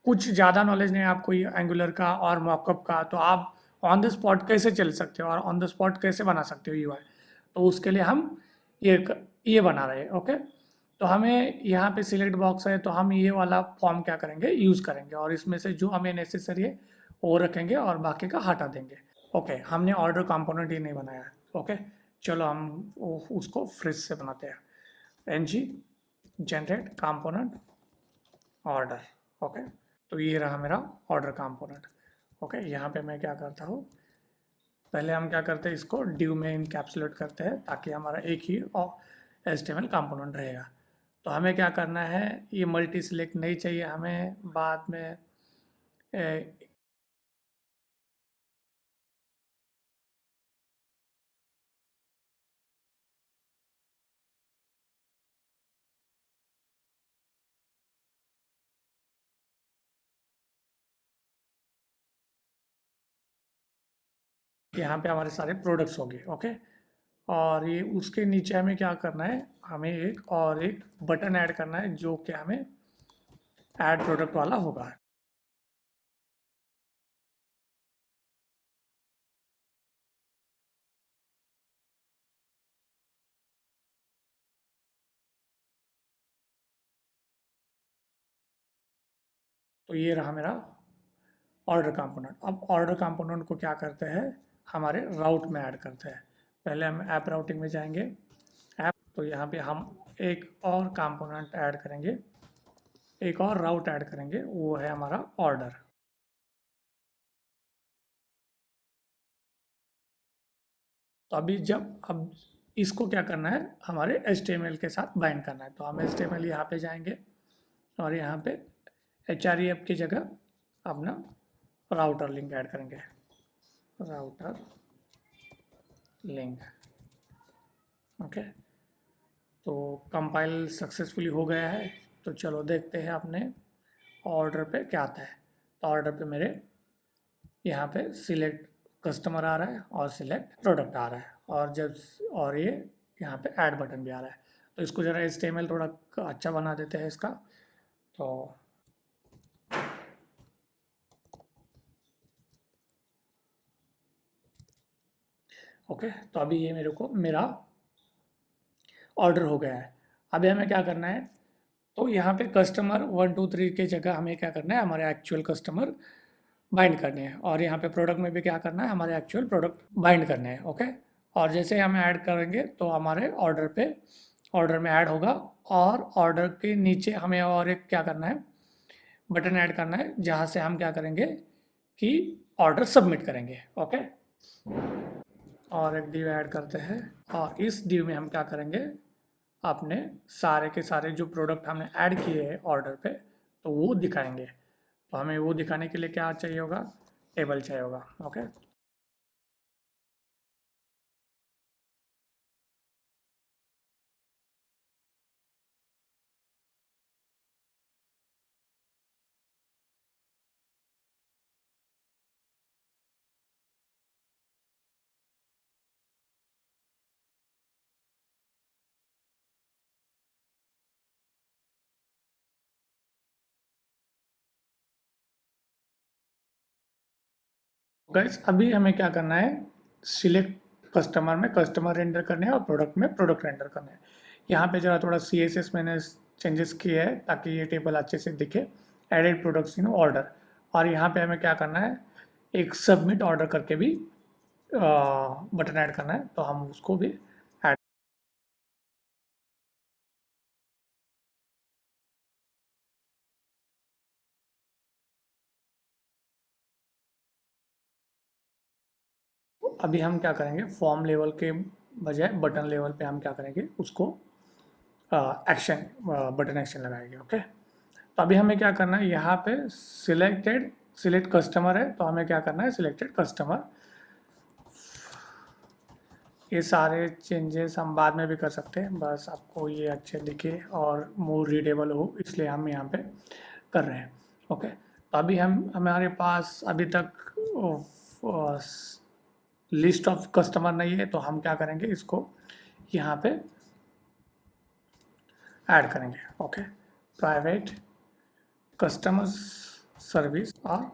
कुछ ज़्यादा नॉलेज नहीं है आपको ये एंगुलर का और मॉकअप का, तो आप ऑन द स्पॉट कैसे चल सकते हो और ऑन द स्पॉट कैसे बना सकते हो यूआई। तो उसके लिए हम ये बना रहे हैं। ओके, तो हमें यहाँ पे सिलेक्ट बॉक्स है तो हम ये वाला फॉर्म क्या करेंगे, यूज़ करेंगे और इसमें से जो हमें नेसेसरी है वो रखेंगे और बाकी का हटा देंगे। ओके, हमने ऑर्डर कंपोनेंट ही नहीं बनाया है। ओके, चलो हम उसको फ्रिज से बनाते हैं। N G generate component order. Okay, तो ये रहा मेरा ऑर्डर कंपोनेंट। ओके, यहाँ पे मैं क्या करता हूँ, पहले हम क्या करते हैं, इसको डिव में इनकैप्सुलेट करते हैं ताकि हमारा एक ही HTML कंपोनेंट रहेगा। तो हमें क्या करना है, ये मल्टी सिलेक्ट नहीं चाहिए हमें, बाद में यहाँ पे हमारे सारे प्रोडक्ट्स हो गए। ओके, और ये उसके नीचे हमें क्या करना है, हमें एक बटन ऐड करना है जो कि हमें ऐड प्रोडक्ट वाला होगा। तो ये रहा मेरा ऑर्डर कंपोनेंट। अब ऑर्डर कंपोनेंट को क्या करते हैं, हमारे राउट में ऐड करते हैं। पहले हम ऐप राउटिंग में जाएंगे, ऐप, तो यहाँ पे हम एक और कंपोनेंट ऐड करेंगे एक और राउट ऐड करेंगे, वो है हमारा ऑर्डर। तो अभी अब इसको क्या करना है, हमारे HTML के साथ बाइंड करना है। तो हम HTML यहाँ पे जाएंगे और यहाँ पे href की जगह अपना राउटर लिंक ऐड करेंगे, राउटर लिंक। ओके, तो कंपाइल सक्सेसफुली हो गया है। तो चलो देखते हैं अपने ऑर्डर पे क्या आता है। तो ऑर्डर पे मेरे यहाँ पे सिलेक्ट कस्टमर आ रहा है और सिलेक्ट प्रोडक्ट आ रहा है, और ये यहाँ पे ऐड बटन भी आ रहा है। तो इसको ज़रा HTML थोड़ा अच्छा बना देते हैं इसका। तो ओके, तो अभी ये मेरा ऑर्डर हो गया है। अभी हमें क्या करना है, तो यहाँ पे कस्टमर 1 2 3 की जगह हमें क्या करना है, हमारे एक्चुअल कस्टमर बाइंड करने हैं। और यहाँ पे प्रोडक्ट में भी क्या करना है, हमारे एक्चुअल प्रोडक्ट बाइंड करने हैं। ओके, और जैसे ही हम ऐड करेंगे तो हमारे ऑर्डर में ऐड होगा। और ऑर्डर के नीचे हमें और एक क्या करना है, बटन ऐड करना है, जहाँ से हम क्या करेंगे कि ऑर्डर सबमिट करेंगे। ओके, और एक डिव ऐड करते हैं, और इस डिव में हम क्या करेंगे, अपने सारे के सारे जो प्रोडक्ट हमने ऐड किए हैं ऑर्डर पे, तो वो दिखाएंगे। तो हमें वो दिखाने के लिए क्या चाहिए होगा, टेबल चाहिए होगा। ओके, गाइस अभी हमें क्या करना है, सिलेक्ट कस्टमर में कस्टमर रेंडर करने हैं और प्रोडक्ट में प्रोडक्ट रेंडर करने हैं। यहाँ पे जरा थोड़ा CSS मैंने चेंजेस किए हैं ताकि ये टेबल अच्छे से दिखे, एडेड प्रोडक्ट्स इन ऑर्डर। और यहाँ पे हमें क्या करना है, एक सबमिट ऑर्डर करके भी बटन ऐड करना है, तो हम उसको भी ऐड। अभी हम क्या करेंगे, फॉर्म लेवल के बजाय बटन लेवल पे हम क्या करेंगे, उसको एक्शन बटन एक्शन लगाएंगे। ओके, तो अभी हमें क्या करना है, यहाँ पे सिलेक्ट कस्टमर है, तो हमें क्या करना है, सिलेक्टेड कस्टमर। ये सारे चेंजेस हम बाद में भी कर सकते हैं, बस आपको ये अच्छे दिखे और मोर रीडेबल हो, इसलिए हम यहाँ पे कर रहे हैं। ओके, तो अभी हमारे पास अभी तक लिस्ट ऑफ कस्टमर नहीं है, तो हम क्या करेंगे, इसको यहाँ पे ऐड करेंगे। ओके, प्राइवेट कस्टमर सर्विस, और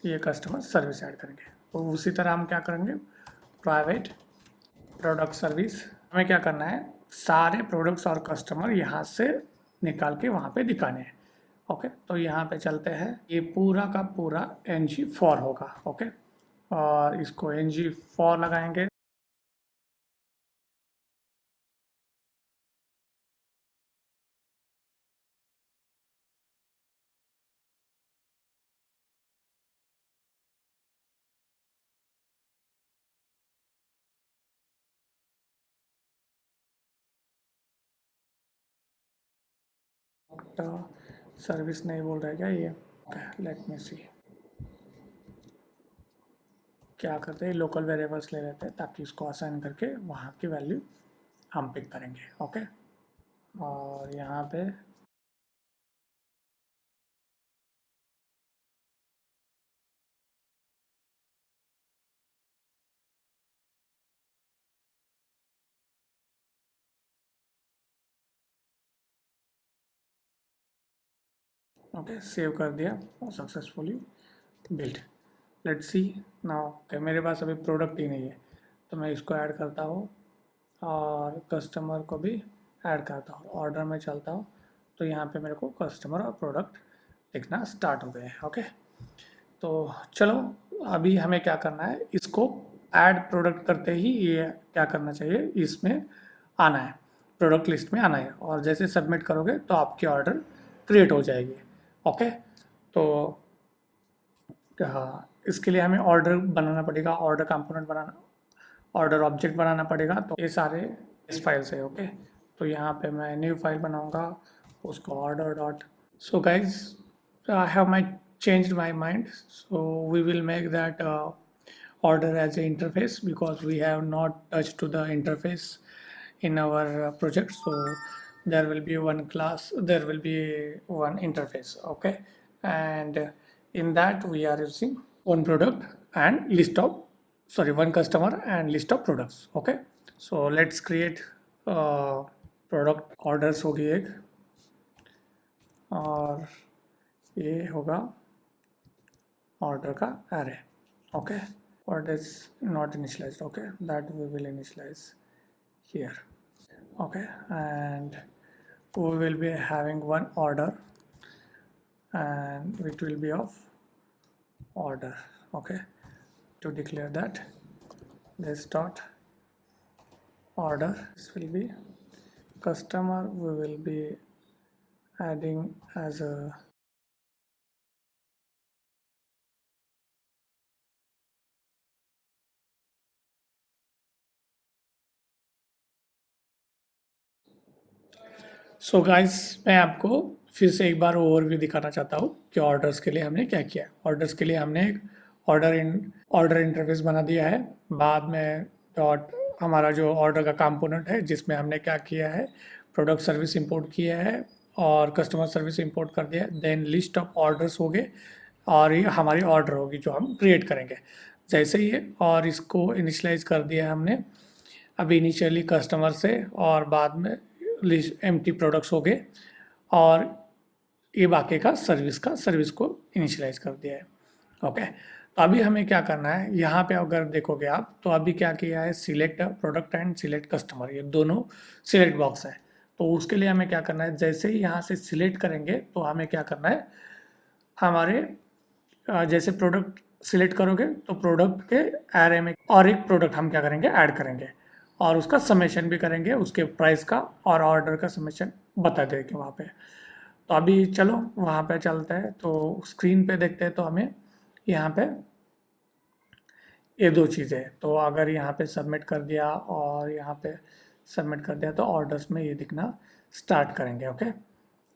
ये कस्टमर सर्विस ऐड करेंगे। तो उसी तरह हम क्या करेंगे, प्राइवेट प्रोडक्ट सर्विस। हमें क्या करना है, सारे प्रोडक्ट्स और कस्टमर यहाँ से निकाल के वहाँ पे दिखाने हैं। ओके, तो यहाँ पे चलते हैं, ये पूरा का पूरा ng4 होगा। ओके, और इसको ng4 लगाएंगे। तो सर्विस नहीं बोल रहा है क्या ये, लेट मी सी। क्या करते हैं, लोकल वेरिएबल्स ले लेते हैं ताकि इसको असाइन करके वहाँ की वैल्यू हम पिक करेंगे। ओके, और यहाँ पे ओके सेव कर दिया और successfully build. Let's see now. Okay, मेरे पास अभी प्रोडक्ट ही नहीं है, तो मैं इसको ऐड करता हूँ और कस्टमर को भी ऐड करता हूँ, ऑर्डर में चलता हूँ। तो यहाँ पे मेरे को कस्टमर और प्रोडक्ट दिखना स्टार्ट हो गए हैं। ओके, तो चलो अभी हमें क्या करना है, इसको ऐड प्रोडक्ट करते ही ये क्या करना चाहिए, इसमें आना है, प्रोडक्ट लिस्ट में आना है। और जैसे सबमिट करोगे तो आपके ऑर्डर क्रिएट हो जाएगी। ओके, तो हाँ, इसके लिए हमें ऑर्डर बनाना पड़ेगा, ऑर्डर कंपोनेंट बनाना, ऑर्डर ऑब्जेक्ट बनाना पड़ेगा। तो ये सारे इस फाइल से। ओके, तो यहाँ पे मैं न्यू फाइल बनाऊंगा, उसको order dot. So guys, I have my changed my mind, so we will make that order as an interface, because we have not touched to the interface in our project. So there will be one class, there will be one interface. Okay, and in that we are using one product and list of, sorry, one customer and list of products. Okay, so let's create product orders होगी एक, और ये होगा order का array. Okay, what is not initialized? Okay, that we will initialize here. Okay, and we will be having one order, and it will be of order. Okay, to declare that, this dot order, this will be customer, we will be adding as a so guys, मैं आपको फिर से एक बार overview दिखाना चाहता हूँ कि orders के लिए हमने क्या किया है। ऑर्डर्स के लिए हमने एक ऑर्डर इंटरफेस बना दिया है। बाद में डॉट हमारा जो ऑर्डर का कंपोनेंट है, जिसमें हमने क्या किया है, प्रोडक्ट सर्विस इंपोर्ट किया है और कस्टमर सर्विस इंपोर्ट कर दिया है। देन लिस्ट ऑफ ऑर्डर्स हो गए, और ये हमारी ऑर्डर होगी जो हम क्रिएट करेंगे जैसे ही है। और इसको इनिशलाइज कर दिया है हमने अभी इनिशियली कस्टमर से, और बाद में लिस्ट एम्प्टी प्रोडक्ट्स हो गए, और ये बाकी का सर्विस को इनिशियलाइज कर दिया है। ओके, तो अभी हमें क्या करना है, यहाँ पे अगर देखोगे आप, तो अभी क्या किया है, select product and select customer, ये दोनों सिलेक्ट बॉक्स है। तो उसके लिए हमें क्या करना है, जैसे ही यहाँ से सिलेक्ट करेंगे तो हमें क्या करना है, हमारे जैसे प्रोडक्ट सिलेक्ट करोगे तो प्रोडक्ट के एरे में और एक प्रोडक्ट हम क्या करेंगे, ऐड करेंगे, और उसका समेशन भी करेंगे, उसके प्राइस का और ऑर्डर का समेशन बता देंगे वहाँ पे। तो अभी चलो वहाँ पे चलते हैं, तो स्क्रीन पे देखते हैं। तो हमें यहाँ पे ये दो चीज़ें, तो अगर यहाँ पे सबमिट कर दिया और यहाँ पे सबमिट कर दिया, तो ऑर्डर्स में ये दिखना स्टार्ट करेंगे। ओके,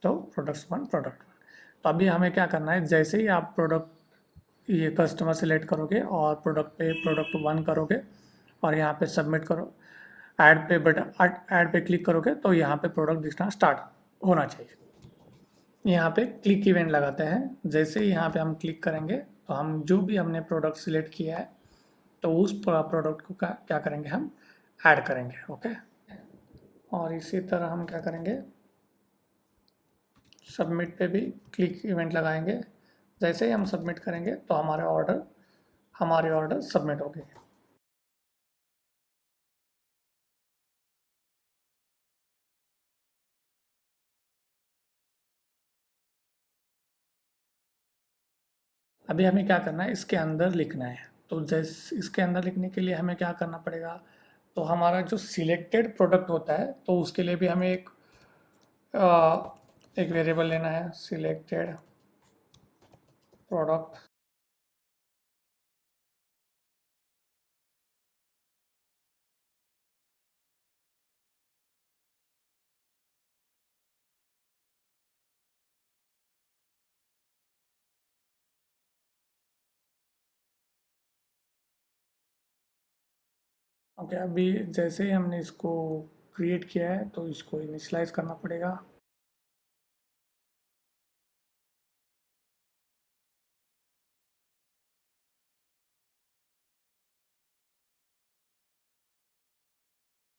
तो प्रोडक्ट्स वन, प्रोडक्ट वन। तो अभी हमें क्या करना है, जैसे ही आप प्रोडक्ट ये कस्टमर सेलेक्ट करोगे और प्रोडक्ट पे प्रोडक्ट वन करोगे और यहाँ पे सबमिट करो, ऐड पे बटन, ऐड पे क्लिक करोगे, तो यहाँ पे प्रोडक्ट दिखना स्टार्ट होना चाहिए। यहाँ पे क्लिक इवेंट लगाते हैं। जैसे ही यहाँ पे हम क्लिक करेंगे तो हम जो भी हमने प्रोडक्ट सिलेक्ट किया है, तो उस प्रोडक्ट को क्या करेंगे, हम ऐड करेंगे। ओके, और इसी तरह हम क्या करेंगे, सबमिट पे भी क्लिक इवेंट लगाएंगे। जैसे ही हम सबमिट करेंगे तो हमारे ऑर्डर सबमिट हो गए। अभी हमें क्या करना है, इसके अंदर लिखना है। तो जैसे इसके अंदर लिखने के लिए हमें क्या करना पड़ेगा, तो हमारा जो सिलेक्टेड प्रोडक्ट होता है, तो उसके लिए भी हमें एक वेरिएबल लेना है, सिलेक्टेड प्रोडक्ट। ओके, अभी जैसे ही हमने इसको क्रिएट किया है, तो इसको इनिशियलाइज करना पड़ेगा।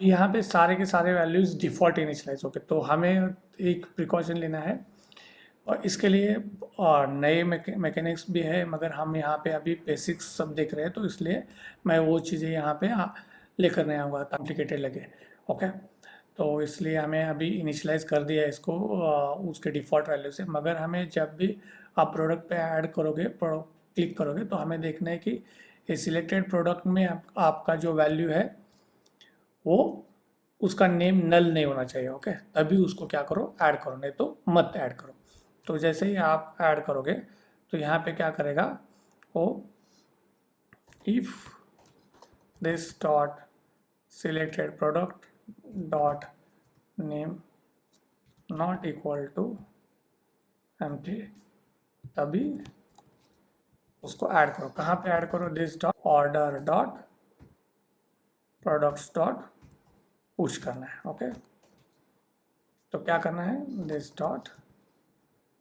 यहाँ पे सारे के सारे वैल्यूज़ डिफ़ॉल्ट इनिशियलाइज हो गए, तो हमें एक प्रिकॉशन लेना है, और इसके लिए नए मैकेनिक्स भी है, मगर हम यहाँ पे अभी बेसिक्स सब देख रहे हैं, तो इसलिए मैं वो चीज़ें यहाँ पे लेकर नहीं आऊँगा, कॉम्प्लिकेटेड लगे। ओके, तो इसलिए हमें अभी इनिशियलाइज कर दिया है इसको उसके डिफ़ॉल्ट वैल्यू से। मगर हमें जब भी आप प्रोडक्ट पे ऐड करोगे, क्लिक करोगे, तो हमें देखना है कि ये सिलेक्टेड प्रोडक्ट में आपका जो वैल्यू है, वो उसका नेम नल नहीं होना चाहिए। ओके, तभी उसको क्या करो, ऐड करो, नहीं तो मत ऐड करो। तो जैसे ही आप ऐड करोगे तो यहाँ पे क्या करेगा वो, if this dot selected product dot name not equal to empty, तभी उसको ऐड करो। कहाँ पे ऐड करो? This dot order dot products dot push करना है। ओके, तो क्या करना है? This dot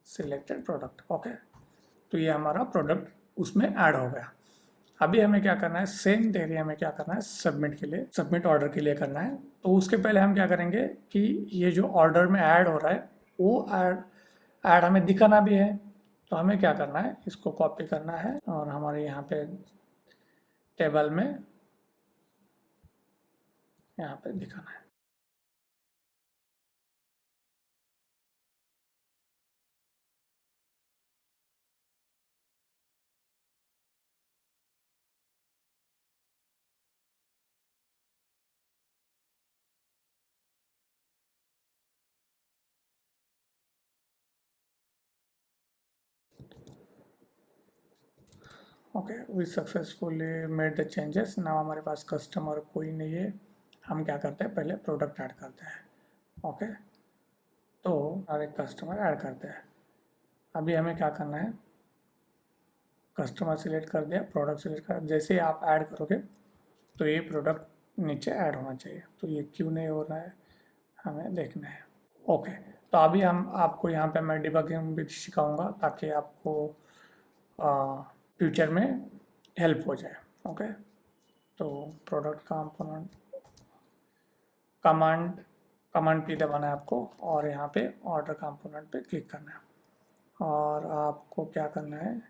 selected product. Okay, तो ये हमारा प्रोडक्ट उसमें ऐड हो गया। अभी हमें क्या करना है? सेम एरिया में क्या करना है? सबमिट के लिए, सबमिट ऑर्डर के लिए करना है। तो उसके पहले हम क्या करेंगे कि ये जो ऑर्डर में ऐड हो रहा है वो ऐड ऐड हमें दिखाना भी है। तो हमें क्या करना है? इसको कॉपी करना है और हमारे यहाँ पे टेबल में यहाँ पे दिखाना है। Okay, we successfully made the changes. Now हमारे पास कस्टमर कोई नहीं है। हम क्या करते हैं? पहले प्रोडक्ट ऐड करते हैं। ओके, तो हर एक कस्टमर ऐड करते हैं। अभी हमें क्या करना है? कस्टमर सिलेक्ट कर दिया, प्रोडक्ट सिलेक्ट कर, जैसे ही आप ऐड करोगे तो ये प्रोडक्ट नीचे ऐड होना चाहिए। तो ये क्यों नहीं हो रहा है हमें देखना है। ओके, तो अभी हम आपको यहाँ पे मैं डिबगिंग भी सिखाऊंगा ताकि आपको फ्यूचर में हेल्प हो जाए। ओके, तो product component command command P दबाना है आपको और यहाँ पे ऑर्डर कंपोनेंट पे क्लिक करना है और आपको क्या करना है?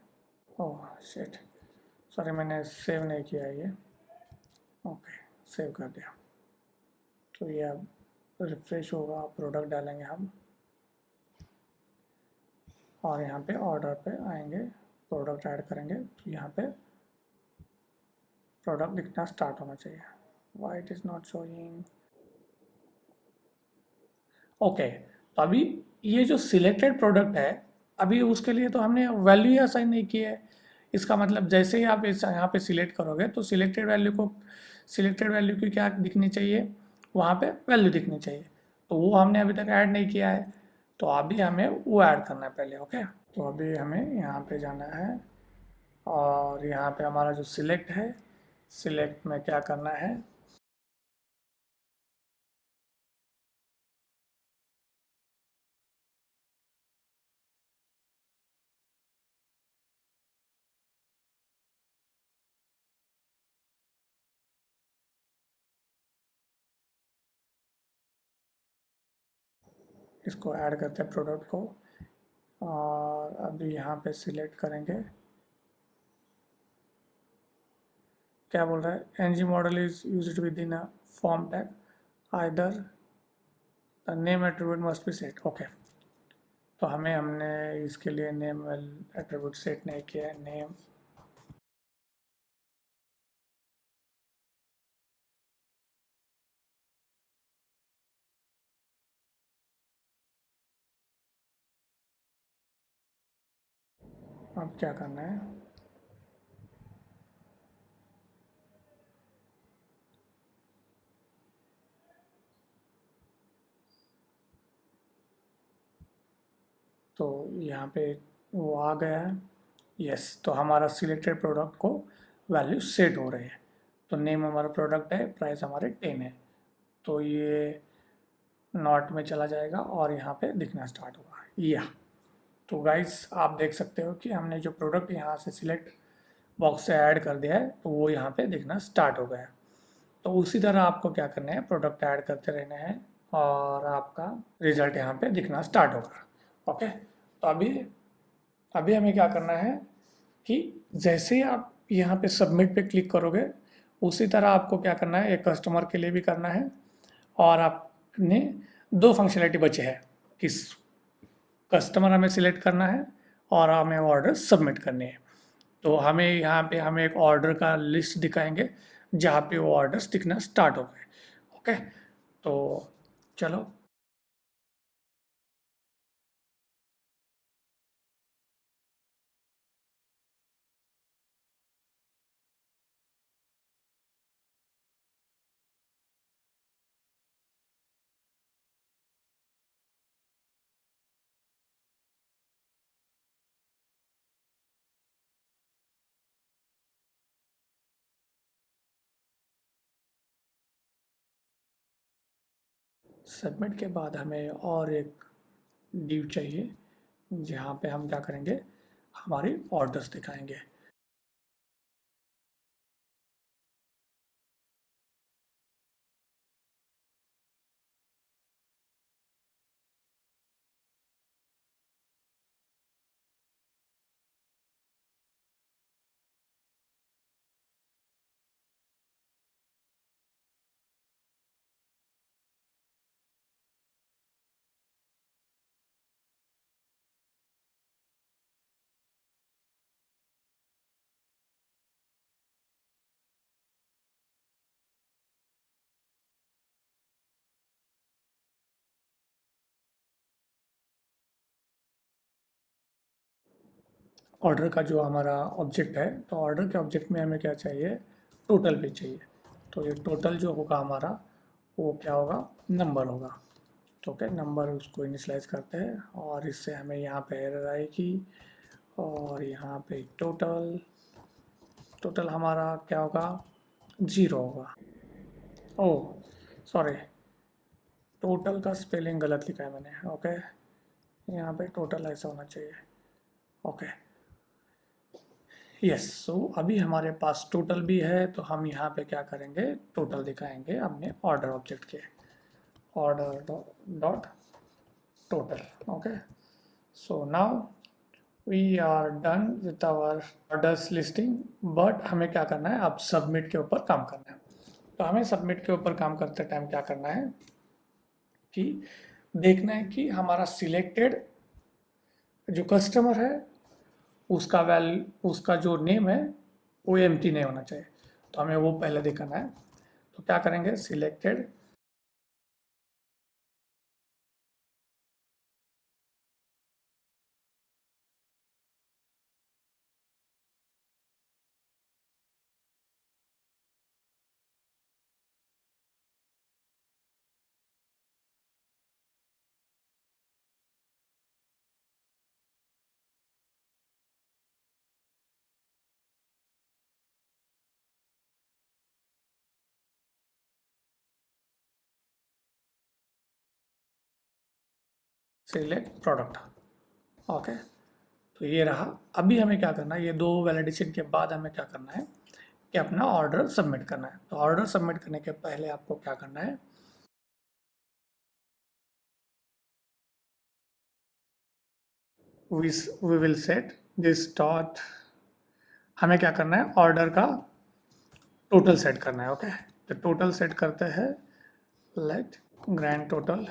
ओह शिट, सॉरी मैंने सेव नहीं किया है ये। ओके, सेव कर दिया। तो ये अब रिफ्रेश होगा, प्रोडक्ट डालेंगे हम और यहाँ पे ऑर्डर पे आएंगे, प्रोडक्ट ऐड करेंगे तो यहाँ पे प्रोडक्ट दिखना स्टार्ट होना चाहिए। Why it is not showing? Okay, तो अभी ये जो सिलेक्टेड प्रोडक्ट है, अभी उसके लिए तो हमने वैल्यू ही असाइन नहीं की है। इसका मतलब जैसे ही आप इस यहाँ पे सिलेक्ट करोगे तो सिलेक्टेड वैल्यू की क्या दिखनी चाहिए? वहाँ पे वैल्यू दिखनी चाहिए। तो वो हमने अभी तक ऐड नहीं किया है, तो अभी हमें वो ऐड करना है पहले। ओके, तो अभी हमें यहाँ पे जाना है और यहाँ पे हमारा जो सिलेक्ट है, सिलेक्ट में क्या करना है? इसको ऐड करते हैं प्रोडक्ट को और अभी यहाँ पे सिलेक्ट करेंगे। क्या बोल रहा है? NG model is used within a form tag either the name attribute must be set. Okay, तो हमने इसके लिए नेम एट्रीब्यूट सेट नहीं किया है। नेम अब क्या करना है? तो यहाँ पे वो आ गया है। यस, तो हमारा सिलेक्टेड प्रोडक्ट को वैल्यू सेट हो रही है। तो नेम हमारा प्रोडक्ट है, प्राइस हमारे 10 है, तो ये नॉट में चला जाएगा और यहाँ पे दिखना स्टार्ट होगा। या तो गाइस आप देख सकते हो कि हमने जो प्रोडक्ट यहाँ से सिलेक्ट बॉक्स से ऐड कर दिया है तो वो यहाँ पे दिखना स्टार्ट हो गया है। तो उसी तरह आपको क्या करना है? प्रोडक्ट ऐड करते रहना है और आपका रिजल्ट यहाँ पे दिखना स्टार्ट होगा। ओके, तो अभी अभी हमें क्या करना है कि जैसे ही आप यहाँ पे सबमिट पे क्लिक करोगे उसी तरह आपको क्या करना है? एक कस्टमर के लिए भी करना है और आपने दो फंक्शनलिटी बचे हैं कि कस्टमर हमें सिलेक्ट करना है और हमें ऑर्डर सबमिट करने हैं। तो हमें यहाँ पे हमें एक ऑर्डर का लिस्ट दिखाएंगे जहाँ पे वो ऑर्डर्स दिखना स्टार्ट हो गए। ओके, तो चलो सबमिट के बाद हमें और एक डिव चाहिए जहाँ पे हम क्या करेंगे, हमारी ऑर्डर्स दिखाएंगे। ऑर्डर का जो हमारा ऑब्जेक्ट है, तो ऑर्डर के ऑब्जेक्ट में हमें क्या चाहिए, टोटल भी चाहिए। तो ये टोटल जो होगा हमारा, वो क्या होगा, नंबर होगा। तो क्या नंबर, उसको इनिशलाइज करते हैं और इससे हमें यहाँ पे एरर आएगी और यहाँ पे टोटल, टोटल हमारा क्या होगा, 0 होगा। ओह सॉरी, टोटल का स्पेलिंग गलत लिखा है मैंने। ओके, यहाँ पे टोटल ऐसा होना चाहिए। Okay, yes. सो अभी हमारे पास टोटल भी है, तो हम यहाँ पे क्या करेंगे, टोटल दिखाएंगे अपने ऑर्डर ऑब्जेक्ट के, order dot total. Okay, so now we are done with our orders listing. But हमें क्या करना है, अब सबमिट के ऊपर काम करना है। तो हमें सबमिट के ऊपर काम करते टाइम क्या करना है कि देखना है कि हमारा सिलेक्टेड जो कस्टमर है, उसका जो नेम है वो एम्प्टी नहीं होना चाहिए। तो हमें वो पहले देखना है। तो क्या करेंगे, सिलेक्टेड सिलेक्ट प्रोडक्ट। ओके, तो ये रहा। अभी हमें क्या करना है, ये दो वैलिडेशन के बाद हमें क्या करना है कि अपना ऑर्डर सबमिट करना है। तो ऑर्डर सबमिट करने के पहले आपको क्या करना है, we will set this dot, हमें क्या करना है, ऑर्डर का टोटल सेट करना है। ओके, तो टोटल सेट करते हैं, let grand total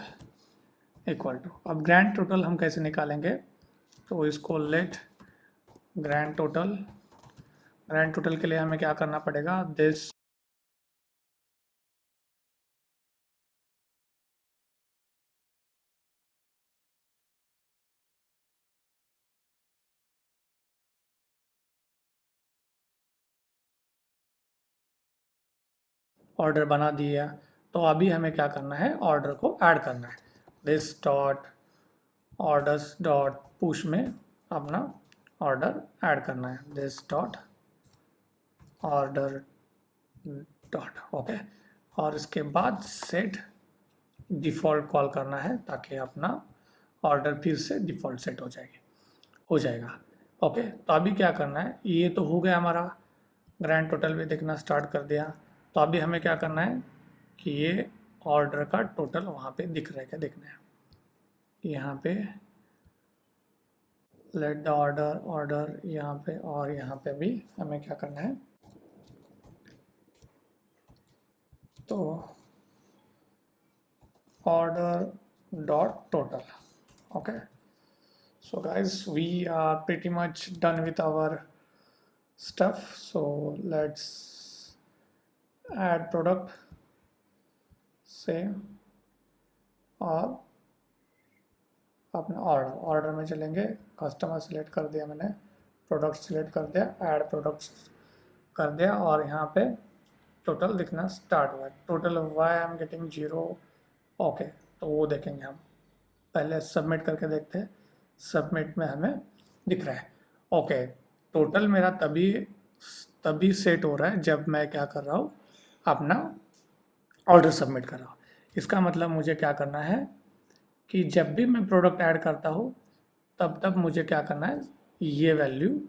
equal to, अब ग्रैंड टोटल हम कैसे निकालेंगे, तो इसको let grand total, grand total के लिए हमें क्या करना पड़ेगा, दिस ऑर्डर बना दिया। तो अभी हमें क्या करना है, ऑर्डर को ऐड करना है। This dot orders dot push में अपना ऑर्डर ऐड करना है, this dot order dot. Okay, और इसके बाद सेट डिफ़ॉल्ट कॉल करना है ताकि अपना ऑर्डर फिर से डिफ़ॉल्ट सेट हो जाएगा। ओके, तो अभी क्या करना है, ये तो हो गया हमारा, ग्रैंड टोटल भी देखना स्टार्ट कर दिया। तो अभी हमें क्या करना है कि ये ऑर्डर का टोटल वहाँ पे दिख रहा है क्या, देखना है यहाँ पे, लेट द ऑर्डर, ऑर्डर यहाँ पे, और यहाँ पे भी हमें क्या करना है, तो order dot total. Okay, so guys, we are pretty much done with our stuff. So let's add product, save, और अपना ऑर्डर में चलेंगे, कस्टमर सेलेक्ट कर दिया मैंने, प्रोडक्ट सेलेक्ट कर दिया, ऐड प्रोडक्ट्स कर दिया, और यहाँ पे टोटल दिखना स्टार्ट हुआ है। Total why I am getting 0। Okay, तो वो देखेंगे हम, पहले सबमिट करके देखते हैं। सबमिट में हमें दिख रहा है। ओके, टोटल मेरा तभी तभी सेट हो रहा है जब मैं क्या कर रहा हूँ, अपना ऑर्डर सबमिट कर रहा हूँ। इसका मतलब मुझे क्या करना है कि जब भी मैं प्रोडक्ट ऐड करता हूँ तब तब मुझे क्या करना है, ये वैल्यू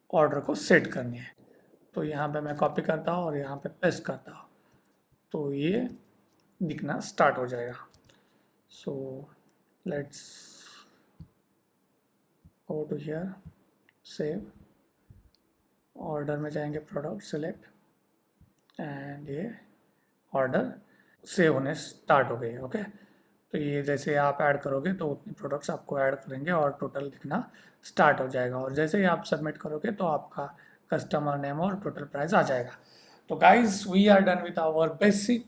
ऑर्डर को सेट करनी है। तो यहाँ पे मैं कॉपी करता हूँ और यहाँ पे पेस्ट करता हूँ, तो ये दिखना स्टार्ट हो जाएगा। So let's go to here, save, order में जाएंगे, प्रोडक्ट सेलेक्ट, एंड ये ऑर्डर सेव होने स्टार्ट हो गई। ओके, तो ये जैसे आप ऐड करोगे तो उतने प्रोडक्ट्स आपको ऐड करेंगे और टोटल दिखना स्टार्ट हो जाएगा, और जैसे ही आप सबमिट करोगे तो आपका कस्टमर नेम और टोटल प्राइस आ जाएगा। तो guys we are done with our basic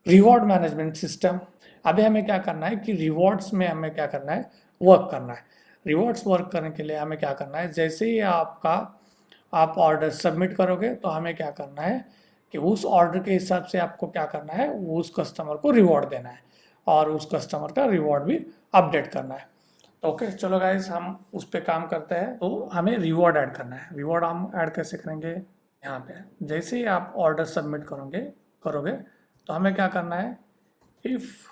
reward management system. अभी हमें क्या करना है कि रिवॉर्ड्स में हमें क्या करना है, वर्क करना है। रिवॉर्ड्स वर्क करने के लिए हमें क्या करना है, जैसे ही आप ऑर्डर सबमिट करोगे तो हमें क्या करना है कि उस ऑर्डर के हिसाब से आपको क्या करना है, वो उस कस्टमर को रिवॉर्ड देना है और उस कस्टमर का रिवॉर्ड भी अपडेट करना है। ओके, चलो गाइज हम उस पर काम करते हैं। तो हमें रिवॉर्ड ऐड करना है। रिवॉर्ड हम ऐड कैसे करेंगे, यहाँ पे जैसे ही आप ऑर्डर सबमिट करोगे तो हमें क्या करना है, इफ,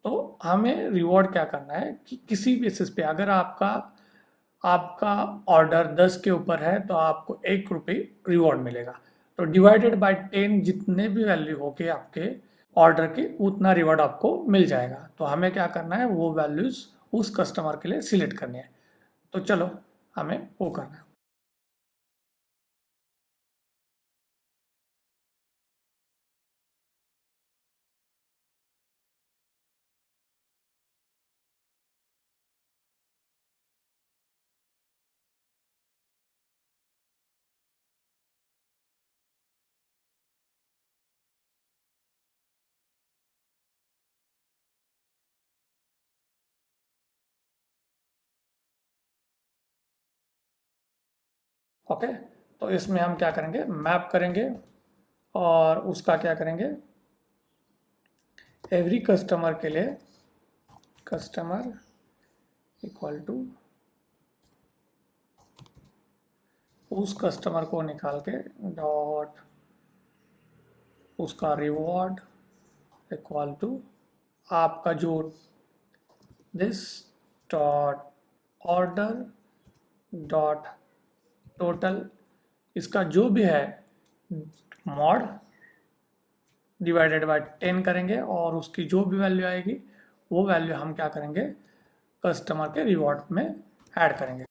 तो हमें रिवॉर्ड क्या करना है कि किसी बेसिस पे अगर आपका ऑर्डर 10 के ऊपर है तो आपको 1 रुपये रिवॉर्ड मिलेगा। तो डिवाइडेड बाय 10 जितने भी वैल्यू होके आपके ऑर्डर के, उतना रिवॉर्ड आपको मिल जाएगा। तो हमें क्या करना है, वो वैल्यूज उस कस्टमर के लिए सिलेक्ट करनी है। तो चलो हमें वो करना है। ओके, तो इसमें हम क्या करेंगे, मैप करेंगे और उसका क्या करेंगे, एवरी कस्टमर के लिए कस्टमर इक्वल टू उस कस्टमर को निकाल के डॉट उसका रिवॉर्ड इक्वल टू आपका जो this dot order dot total, इसका जो भी है मॉड डिवाइडेड बाय 10 करेंगे और उसकी जो भी वैल्यू आएगी वो वैल्यू हम क्या करेंगे, कस्टमर के रिवॉर्ड में ऐड करेंगे।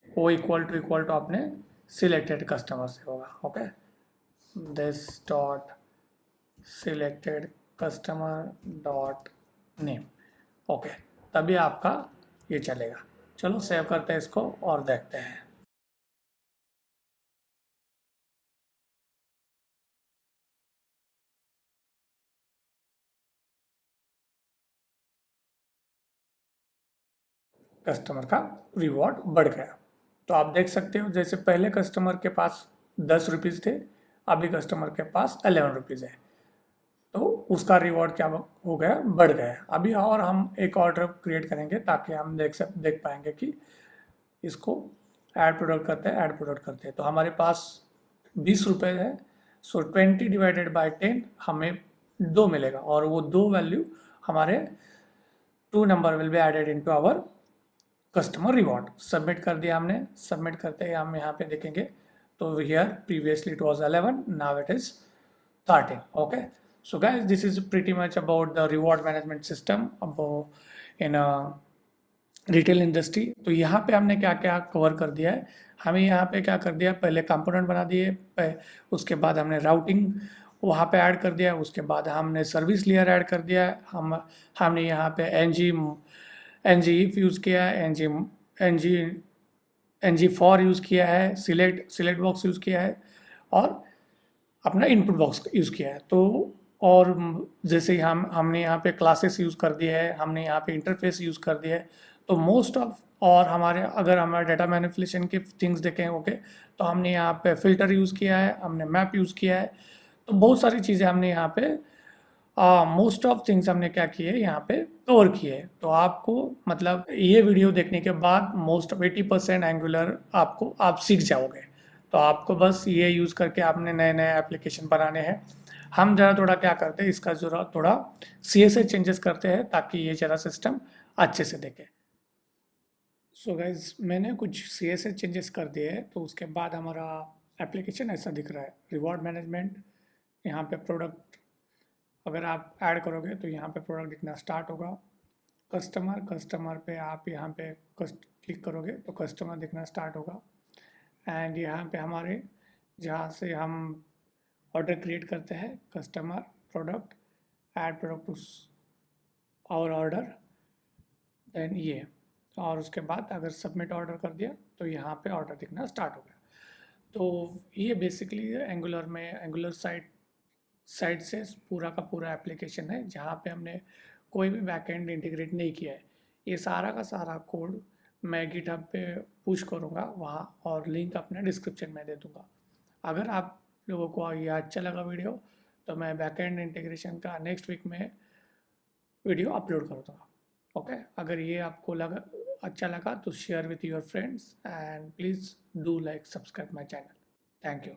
वो इक्वल टू आपने सिलेक्टेड कस्टमर से होगा। Okay, this dot selected customer dot name. Okay, तभी आपका ये चलेगा। चलो सेव करते हैं इसको और देखते हैं। कस्टमर का रिवॉर्ड बढ़ गया। तो आप देख सकते हो जैसे पहले कस्टमर के पास 10 रुपीज़ थे, अभी कस्टमर के पास 11 रुपीज़ है, तो उसका रिवॉर्ड क्या हो गया, बढ़ गया। अभी और हम एक ऑर्डर क्रिएट करेंगे ताकि हम देख पाएंगे कि इसको ऐड प्रोडक्ट करते हैं। तो हमारे पास 20 रुपये है, सो 20 डिवाइडेड बाय 10 हमें 2 मिलेगा और वो 2 वैल्यू हमारे 2 number will be added into our customer reward. Submit कर दिया हमने। सबमिट करते ही हम यहाँ पे देखेंगे तो here previously it was 11, now it is 13. Okay, so guys, this is pretty much about the reward management system in a retail industry. तो यहाँ पे हमने क्या क्या कवर कर दिया है, हमें यहाँ पे क्या कर दिया, पहले कंपोनेंट बना दिए, उसके बाद हमने राउटिंग वहाँ पे ऐड कर दिया, उसके बाद हमने सर्विस लेयर ऐड कर दिया है, हमने यहाँ पे एनजी इफ यूज़ किया है, एनजी एनजी फॉर यूज़ किया है, सिलेक्ट बॉक्स यूज़ किया है और अपना इनपुट बॉक्स यूज़ किया है। तो और जैसे हमने यहाँ पे क्लासेस यूज़ कर दिए है, हमने यहाँ पे इंटरफेस यूज़ कर दिया है। तो मोस्ट ऑफ, और अगर हमारे डाटा मैनिपुलेशन के थिंग्स देखें, ओके, तो हमने यहाँ पे फ़िल्टर यूज़ किया है, हमने मैप यूज़ किया है। तो बहुत सारी चीज़ें हमने यहाँ पे मोस्ट ऑफ थिंग्स हमने क्या किए यहाँ पे कवर किए हैं। तो आपको मतलब ये वीडियो देखने के बाद मोस्ट ऑफ 80% एंगुलर आपको आप सीख जाओगे। तो आपको बस ये यूज़ करके आपने नए नए एप्लीकेशन बनाने हैं। हम ज़रा थोड़ा क्या करते हैं, इसका ज़रा थोड़ा CSS चेंजेस करते हैं ताकि ये ज़रा सिस्टम अच्छे से देखे। सो गाइज मैंने कुछ CSS चेंजेस कर दिए हैं, तो उसके बाद हमारा एप्लीकेशन ऐसा दिख रहा है। रिवॉर्ड मैनेजमेंट, यहाँ पे प्रोडक्ट अगर आप ऐड करोगे तो यहाँ पे प्रोडक्ट दिखना स्टार्ट होगा। कस्टमर पे आप यहाँ पे क्लिक करोगे तो कस्टमर दिखना स्टार्ट होगा। एंड यहाँ पे हमारे जहाँ से हम ऑर्डर क्रिएट करते हैं, customer, product, add product to our order, then ये, और उसके बाद अगर सबमिट ऑर्डर कर दिया तो यहाँ पे ऑर्डर दिखना स्टार्ट हो गया। तो ये बेसिकली एंगुलर में एंगुलर साइड से पूरा का पूरा एप्लीकेशन है, जहाँ पे हमने कोई भी बैकएंड इंटीग्रेट नहीं किया है। ये सारा का सारा कोड मैं गिटहब पे पुश करूँगा वहाँ, और लिंक अपने डिस्क्रिप्शन में दे दूँगा। अगर आप लोगों को ये अच्छा लगा वीडियो, तो मैं बैकएंड इंटीग्रेशन का नेक्स्ट वीक में वीडियो अपलोड कर दूँगा। ओके, अगर ये आपको लगा अच्छा लगा तो share with your friends, and please do like subscribe my channel. Thank you.